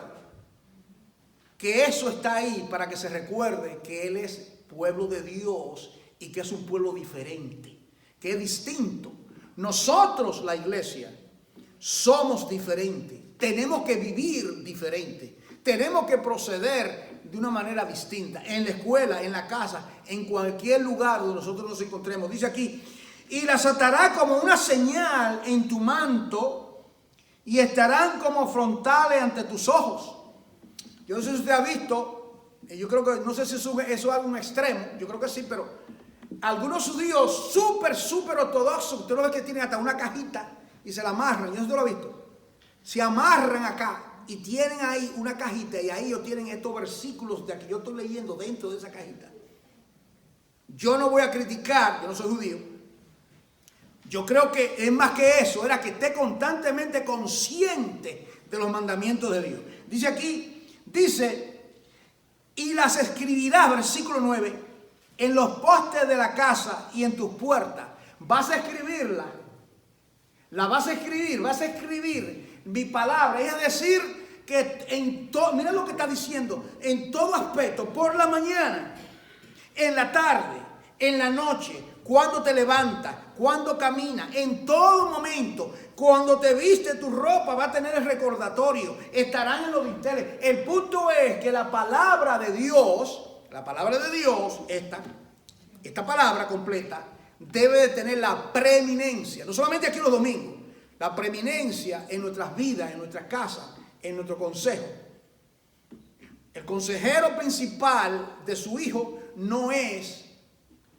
S1: que eso está ahí para que se recuerde que él es pueblo de Dios y que es un pueblo diferente, que es distinto. Nosotros, la iglesia, somos diferentes, tenemos que vivir diferente, tenemos que proceder de una manera distinta, en la escuela, en la casa, en cualquier lugar donde nosotros nos encontremos. Dice aquí, y las atará como una señal en tu manto y estarán como frontales ante tus ojos. Yo no sé si usted ha visto, yo creo que, no sé si eso es algo extremo, yo creo que sí, pero algunos judíos súper ortodoxos, usted lo ve que tienen hasta una cajita y se la amarran, yo no sé si usted lo ha visto, se amarran acá y tienen ahí una cajita y ahí ellos tienen estos versículos de que yo estoy leyendo dentro de esa cajita. Yo no voy a criticar, yo no soy judío, yo creo que es más que eso, era que esté constantemente consciente de los mandamientos de Dios. Dice aquí, y las escribirás, versículo 9, en los postes de la casa y en tus puertas. Vas a escribirla. La vas a escribir mi palabra. Es decir, que mira lo que está diciendo, en todo aspecto, por la mañana, en la tarde, en la noche, cuando te levantas, cuando caminas, en todo momento, cuando te viste tu ropa, va a tener el recordatorio, estarán en los dinteles. El punto es que la palabra de Dios, esta palabra completa, debe de tener la preeminencia, no solamente aquí los domingos, la preeminencia en nuestras vidas, en nuestras casas, en nuestro consejo. El consejero principal de su hijo no es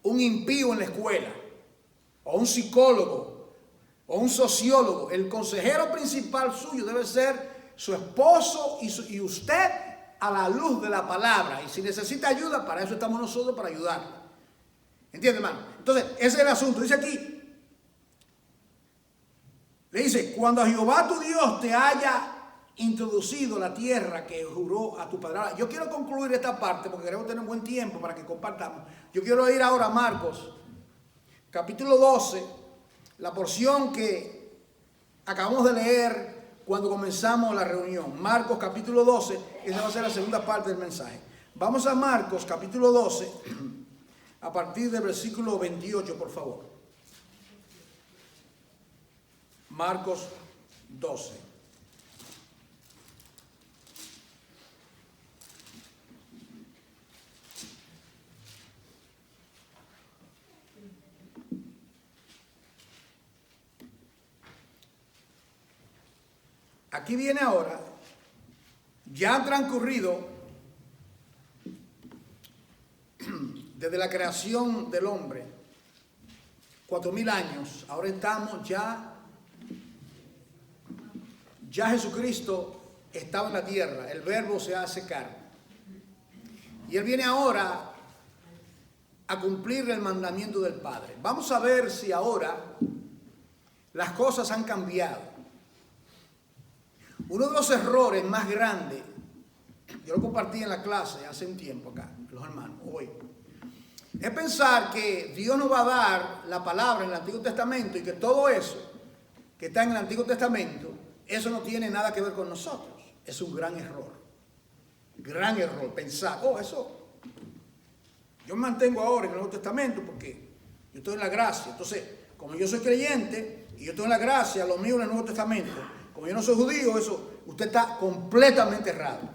S1: un impío en la escuela, o un psicólogo, o un sociólogo. El consejero principal suyo debe ser su esposo y usted a la luz de la palabra. Y si necesita ayuda, para eso estamos nosotros, para ayudarle. ¿Entiende, hermano? Entonces, ese es el asunto. Dice aquí, le dice, cuando Jehová tu Dios te haya introducido la tierra que juró a tu padre. Yo quiero concluir esta parte porque queremos tener un buen tiempo para que compartamos. Yo quiero ir ahora a Marcos, capítulo 12, la porción que acabamos de leer cuando comenzamos la reunión. Marcos, capítulo 12, esa va a ser la segunda parte del mensaje. Vamos a Marcos, capítulo 12, a partir del versículo 28, por favor. Marcos 12. Aquí viene ahora, ya han transcurrido desde la creación del hombre 4.000 años. Ahora estamos ya Jesucristo estaba en la tierra, el verbo se hace carne. Y Él viene ahora a cumplir el mandamiento del Padre. Vamos a ver si ahora las cosas han cambiado. Uno de los errores más grandes, yo lo compartí en la clase hace un tiempo acá, los hermanos, hoy, es pensar que Dios nos va a dar la palabra en el Antiguo Testamento y que todo eso que está en el Antiguo Testamento, eso no tiene nada que ver con nosotros. Es un gran error pensar, eso, yo me mantengo ahora en el Nuevo Testamento porque yo estoy en la gracia. Entonces, como yo soy creyente y yo estoy en la gracia, lo mío en el Nuevo Testamento. Como yo no soy judío, eso, usted está completamente errado,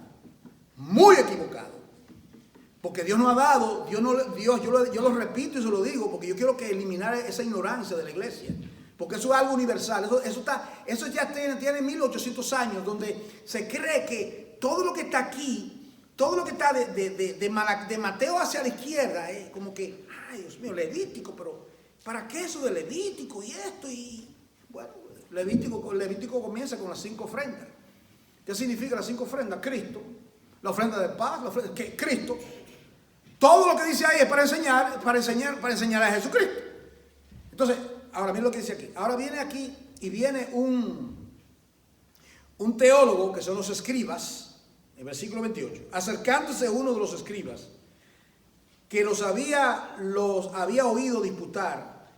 S1: muy equivocado. Porque Dios nos ha dado, yo lo repito y se lo digo, porque yo quiero que eliminar esa ignorancia de la iglesia. Porque eso es algo universal, eso ya tiene 1800 años, donde se cree que todo lo que está aquí, todo lo que está de Mateo hacia la izquierda, como que, ay Dios mío, Levítico, pero ¿para qué eso de Levítico y esto? Y bueno, Levítico comienza con las 5 ofrendas. ¿Qué significa las 5 ofrendas? Cristo, la ofrenda de paz, Cristo. Todo lo que dice ahí es para enseñar a Jesucristo. Entonces, ahora miren lo que dice aquí. Ahora viene aquí y viene un teólogo, que son los escribas, en versículo 28, acercándose uno de los escribas, que los había oído disputar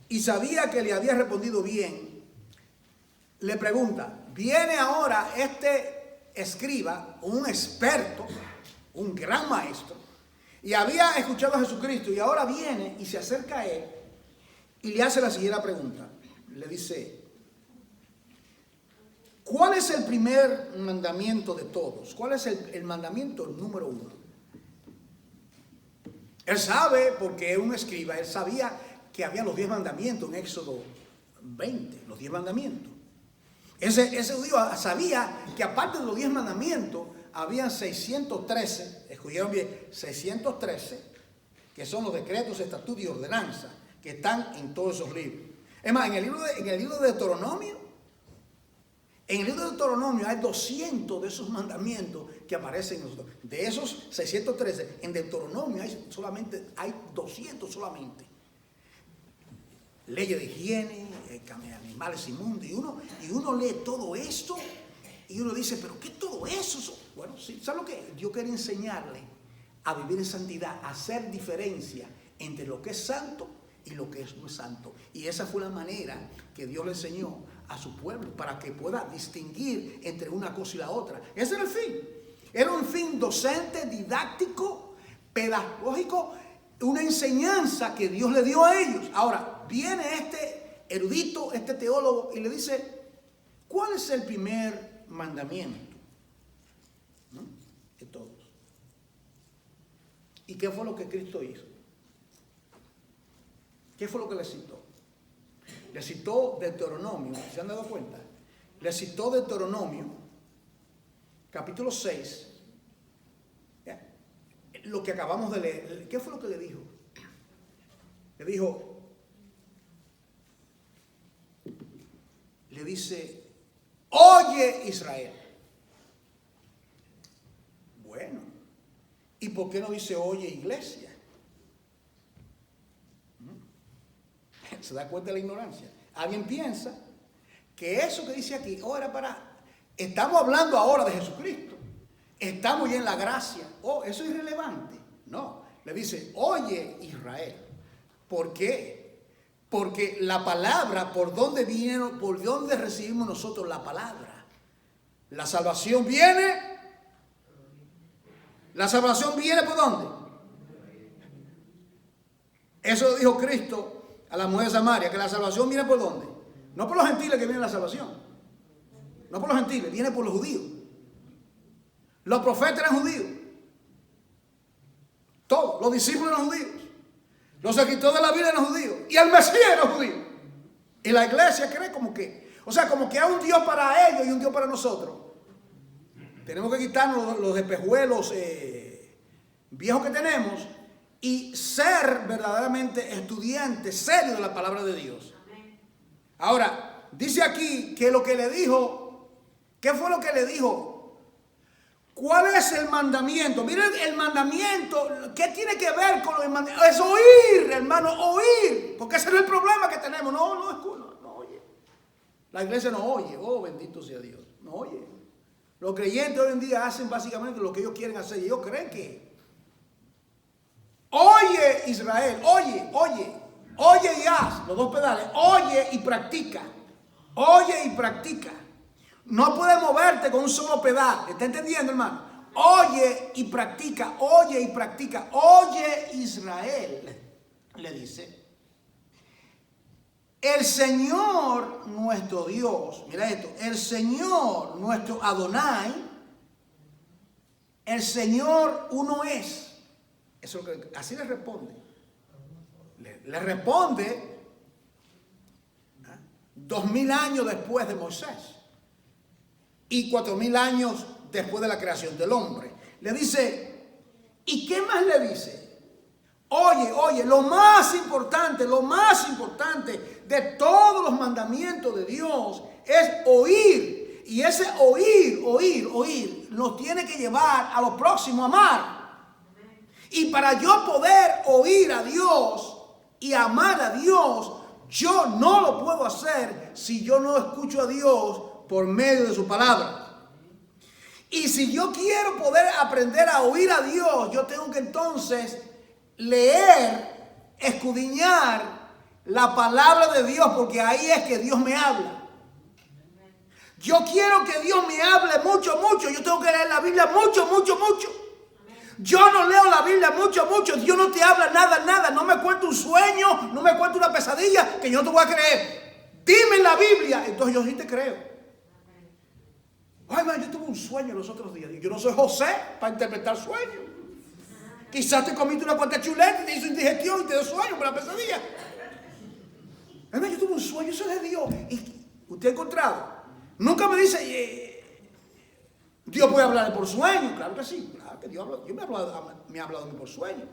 S1: y sabía que le había respondido bien, le pregunta, viene ahora este escriba, un experto, un gran maestro, y había escuchado a Jesucristo, y ahora viene y se acerca a él y le hace la siguiente pregunta. Le dice, ¿cuál es el primer mandamiento de todos? ¿Cuál es el mandamiento número 1? Él sabe, porque es un escriba, él sabía que había los 10 mandamientos en Éxodo 20, los 10 mandamientos. Ese judío sabía que aparte de los 10 mandamientos, habían 613, escogieron bien, 613, que son los decretos, estatutos y ordenanzas, que están en todos esos libros. Es más, en el libro de Deuteronomio, hay 200 de esos mandamientos que aparecen en nosotros. De esos 613, en Deuteronomio hay 200 solamente. Leyes de higiene, animales inmundos, y uno lee todo esto y uno dice, pero ¿qué todo eso? Bueno, sí, ¿sabe lo que? Dios quiere enseñarle a vivir en santidad, a hacer diferencia entre lo que es santo y lo que no es santo. Y esa fue la manera que Dios le enseñó a su pueblo, para que pueda distinguir entre una cosa y la otra. Ese era el fin. Era un fin docente, didáctico, pedagógico, una enseñanza que Dios le dio a ellos. Ahora, viene este erudito, este teólogo, y le dice, ¿cuál es el primer mandamiento? ¿No? De todos. ¿Y qué fue lo que Cristo hizo? ¿Qué fue lo que le citó? Le citó Deuteronomio, ¿se han dado cuenta? Le citó Deuteronomio, capítulo 6, lo que acabamos de leer. ¿Qué fue lo que le dijo? Le dice, oye Israel. Bueno, ¿y por qué no dice oye iglesia? ¿Se da cuenta de la ignorancia? Alguien piensa que eso que dice aquí, estamos hablando ahora de Jesucristo, estamos ya en la gracia, eso es irrelevante. No, le dice, oye Israel. ¿Por qué? Porque la palabra, por dónde recibimos nosotros la palabra. La salvación viene ¿por dónde? Eso dijo Cristo a la mujer de Samaria, que la salvación viene ¿por dónde? No por los gentiles que viene la salvación, no por los gentiles, viene por los judíos. Los profetas eran judíos. Todos, los discípulos eran judíos. Los escritores de la Biblia eran judíos. Y el Mesías era judío. Y la iglesia cree como que, o sea, como que hay un Dios para ellos y un Dios para nosotros. Tenemos que quitarnos los espejuelos viejos que tenemos y ser verdaderamente estudiantes serios de la palabra de Dios. Ahora, dice aquí que lo que le dijo, ¿qué fue lo que le dijo? ¿Cuál es el mandamiento? Miren, el mandamiento, ¿qué tiene que ver con los mandamientos? Es oír, hermano, oír. Porque ese no es el problema que tenemos. No oye. La iglesia no oye. Oh, bendito sea Dios. No oye. Los creyentes hoy en día hacen básicamente lo que ellos quieren hacer. Y ellos creen que... Oye, Israel, oye y haz. Los dos pedales. Oye y practica. Oye y practica. No puedes moverte con un solo pedal. ¿Está entendiendo, hermano? Oye y practica. Oye y practica. Oye, Israel, le dice. El Señor nuestro Dios, mira esto, el Señor nuestro Adonai, el Señor uno es. Eso es lo que, así le responde. Le responde 2000 años después de Moisés. Y 4000 años después de la creación del hombre. Le dice, ¿y qué más le dice? Oye, lo más importante de todos los mandamientos de Dios es oír. Y ese oír, nos tiene que llevar a lo próximo, amar. Y para yo poder oír a Dios y amar a Dios, yo no lo puedo hacer si yo no escucho a Dios por medio de su palabra. Y si yo quiero poder aprender a oír a Dios, yo tengo que entonces leer, escudriñar la palabra de Dios, porque ahí es que Dios me habla. Yo quiero que Dios me hable mucho. Yo tengo que leer la Biblia mucho. Yo no leo la Biblia mucho. Dios no te habla nada. No me cuenta un sueño, no me cuenta una pesadilla que yo no te voy a creer. Dime en la Biblia, entonces yo sí te creo. Ay, man, yo tuve un sueño los otros días. Yo no soy José para interpretar sueños. Quizás te comiste una cuanta chuleta y te hizo indigestión y te dio sueño por la pesadilla. Ay, man, yo tuve un sueño, eso es de Dios. ¿Y usted ha encontrado? Nunca me dice, Dios puede hablar por sueño. Claro que sí, claro que Dios me ha hablado a mí por sueño.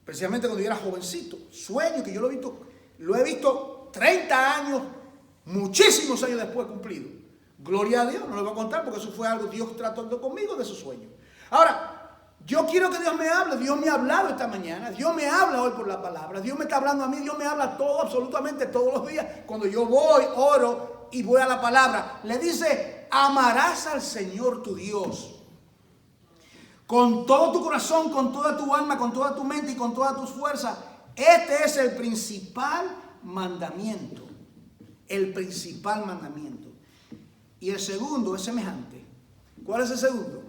S1: Precisamente cuando yo era jovencito. Sueño que yo lo he visto 30 años, muchísimos años después cumplido. Gloria a Dios, no le voy a contar porque eso fue algo Dios tratando conmigo de esos sueños. Ahora, yo quiero que Dios me hable. Dios me ha hablado esta mañana. Dios me habla hoy por la palabra. Dios me está hablando a mí. Dios me habla absolutamente todos los días. Cuando yo voy, oro y voy a la palabra. Le dice, amarás al Señor tu Dios con todo tu corazón, con toda tu alma, con toda tu mente y con todas tus fuerzas. Este es el principal mandamiento. El principal mandamiento. Y el segundo es semejante. ¿Cuál es el segundo?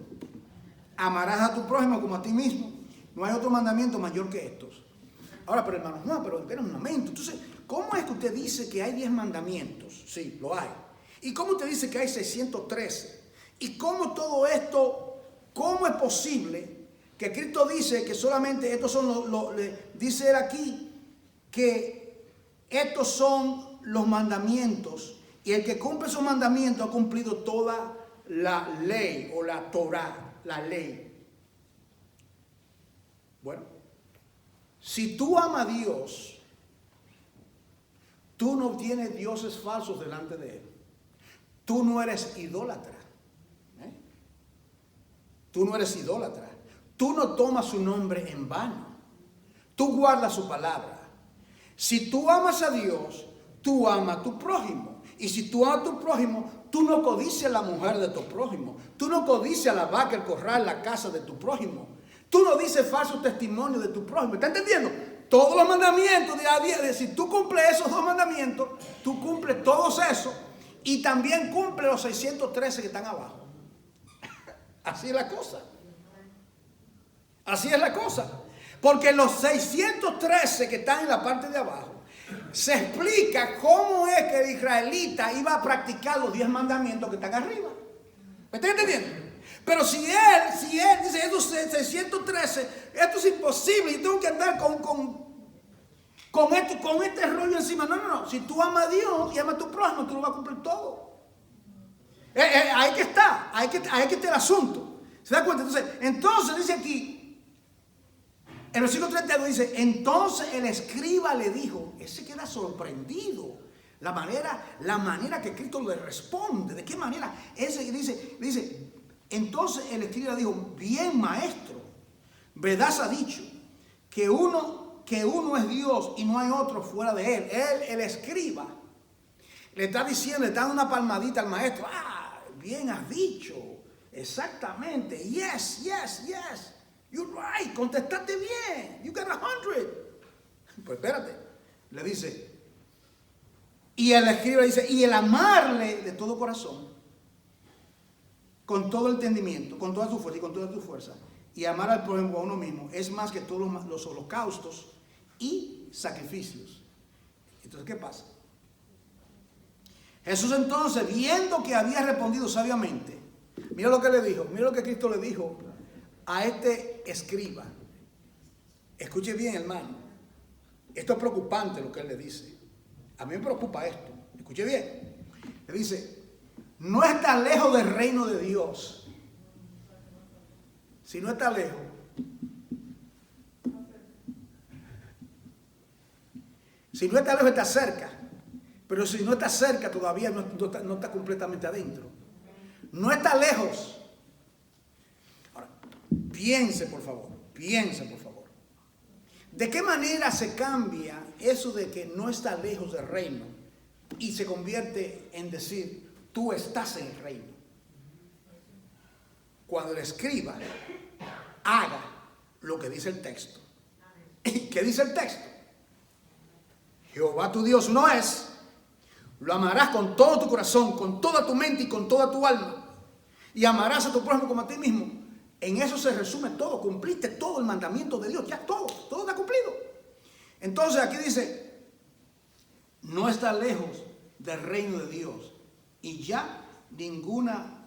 S1: Amarás a tu prójimo como a ti mismo. No hay otro mandamiento mayor que estos. Ahora, pero hermanos, no, pero espera un momento. Entonces, ¿cómo es que usted dice que hay 10 mandamientos? Sí, lo hay. ¿Y cómo usted dice que hay 613? ¿Y cómo todo esto, cómo es posible que Cristo dice que solamente estos son dice él aquí, que estos son los mandamientos? Y el que cumple esos mandamientos ha cumplido toda la ley o la Torah, la ley. Bueno, si tú amas a Dios, tú no tienes dioses falsos delante de Él. Tú no eres idólatra. Tú no eres idólatra. Tú no tomas su nombre en vano. Tú guardas su palabra. Si tú amas a Dios, tú amas a tu prójimo. Y si tú amas a tu prójimo, tú no codicias la mujer de tu prójimo. Tú no codicias la vaca, el corral, la casa de tu prójimo. Tú no dices falso testimonio de tu prójimo. ¿Está entendiendo? Todos los mandamientos si tú cumples esos 2 mandamientos, tú cumples todos esos y también cumples los 613 que están abajo. Así es la cosa. Así es la cosa. Porque los 613 que están en la parte de abajo se explica cómo es que el israelita iba a practicar los 10 mandamientos que están arriba. ¿Me están entendiendo? Pero si él dice, estos 613, esto es imposible, yo tengo que andar con este rollo encima. No. Si tú amas a Dios y amas a tu prójimo, tú lo vas a cumplir todo. Ahí que está el asunto. ¿Se da cuenta? Entonces dice aquí, en el versículo 32 dice, entonces el escriba le dijo, él se queda sorprendido. La manera que Cristo le responde, ¿de qué manera? Ese dice, entonces el escriba le dijo, bien maestro, verdad se ha dicho que uno es Dios y no hay otro fuera de él. El escriba, le está diciendo, le está dando una palmadita al maestro. Bien has dicho, exactamente, yes, you're right, contestaste bien, you got 100. Pues espérate, le dice, y el escriba dice, y el amarle de todo corazón, con todo el entendimiento, con toda tu fuerza y con toda tu fuerza, y amar al prójimo a uno mismo, es más que todos los holocaustos y sacrificios. Entonces, ¿qué pasa? Jesús entonces, viendo que había respondido sabiamente, mira lo que le dijo, mira lo que Cristo le dijo a este escriba. Escuche bien, hermano, esto es preocupante lo que él le dice. A mí me preocupa esto, escuche bien. Le dice, no está lejos del reino de Dios. Si no está lejos, está cerca. Pero si no está cerca, todavía no está completamente adentro. No está lejos. Ahora, piense por favor. ¿De qué manera se cambia eso de que no está lejos del reino y se convierte en decir, tú estás en el reino? Cuando el escriba haga lo que dice el texto. ¿Y qué dice el texto? Jehová tu Dios no es. Lo amarás con todo tu corazón, con toda tu mente y con toda tu alma. Y amarás a tu prójimo como a ti mismo. En eso se resume todo. Cumpliste todo el mandamiento de Dios. Ya todo está cumplido. Entonces aquí dice, no está lejos del reino de Dios. Y ya ninguno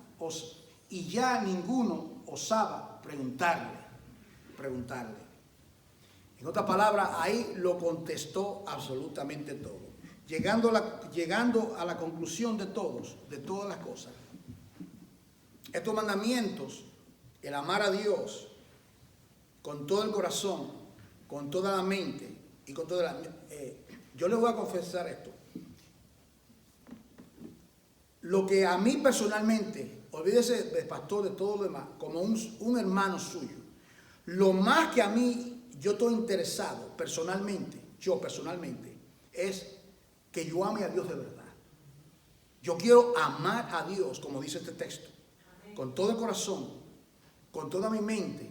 S1: osaba preguntarle. En otras palabras, ahí lo contestó absolutamente todo. Llegando a la conclusión de todas las cosas. Estos mandamientos, el amar a Dios con todo el corazón, con toda la mente y con toda la... yo les voy a confesar esto. Lo que a mí personalmente, olvídese del pastor, de todo lo demás, como un hermano suyo, lo más que a mí yo estoy interesado personalmente, es que yo ame a Dios de verdad. Yo quiero amar a Dios, como dice este texto, con todo el corazón, con toda mi mente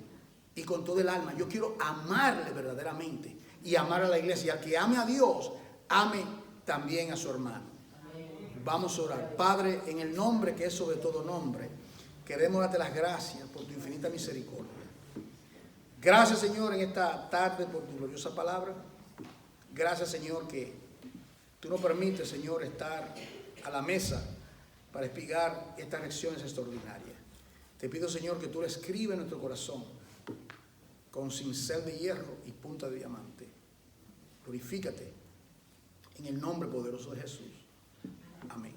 S1: y con todo el alma. Yo quiero amarle verdaderamente y amar a la iglesia. Y al que ame a Dios, ame también a su hermano. Vamos a orar. Padre, en el nombre que es sobre todo nombre, queremos darte las gracias por tu infinita misericordia. Gracias, Señor, en esta tarde por tu gloriosa palabra. Gracias, Señor, que tú nos permites, Señor, estar a la mesa para explicar estas lecciones extraordinarias. Te pido, Señor, que tú le escribas en nuestro corazón con cincel de hierro y punta de diamante. Glorifícate en el nombre poderoso de Jesús. Amén.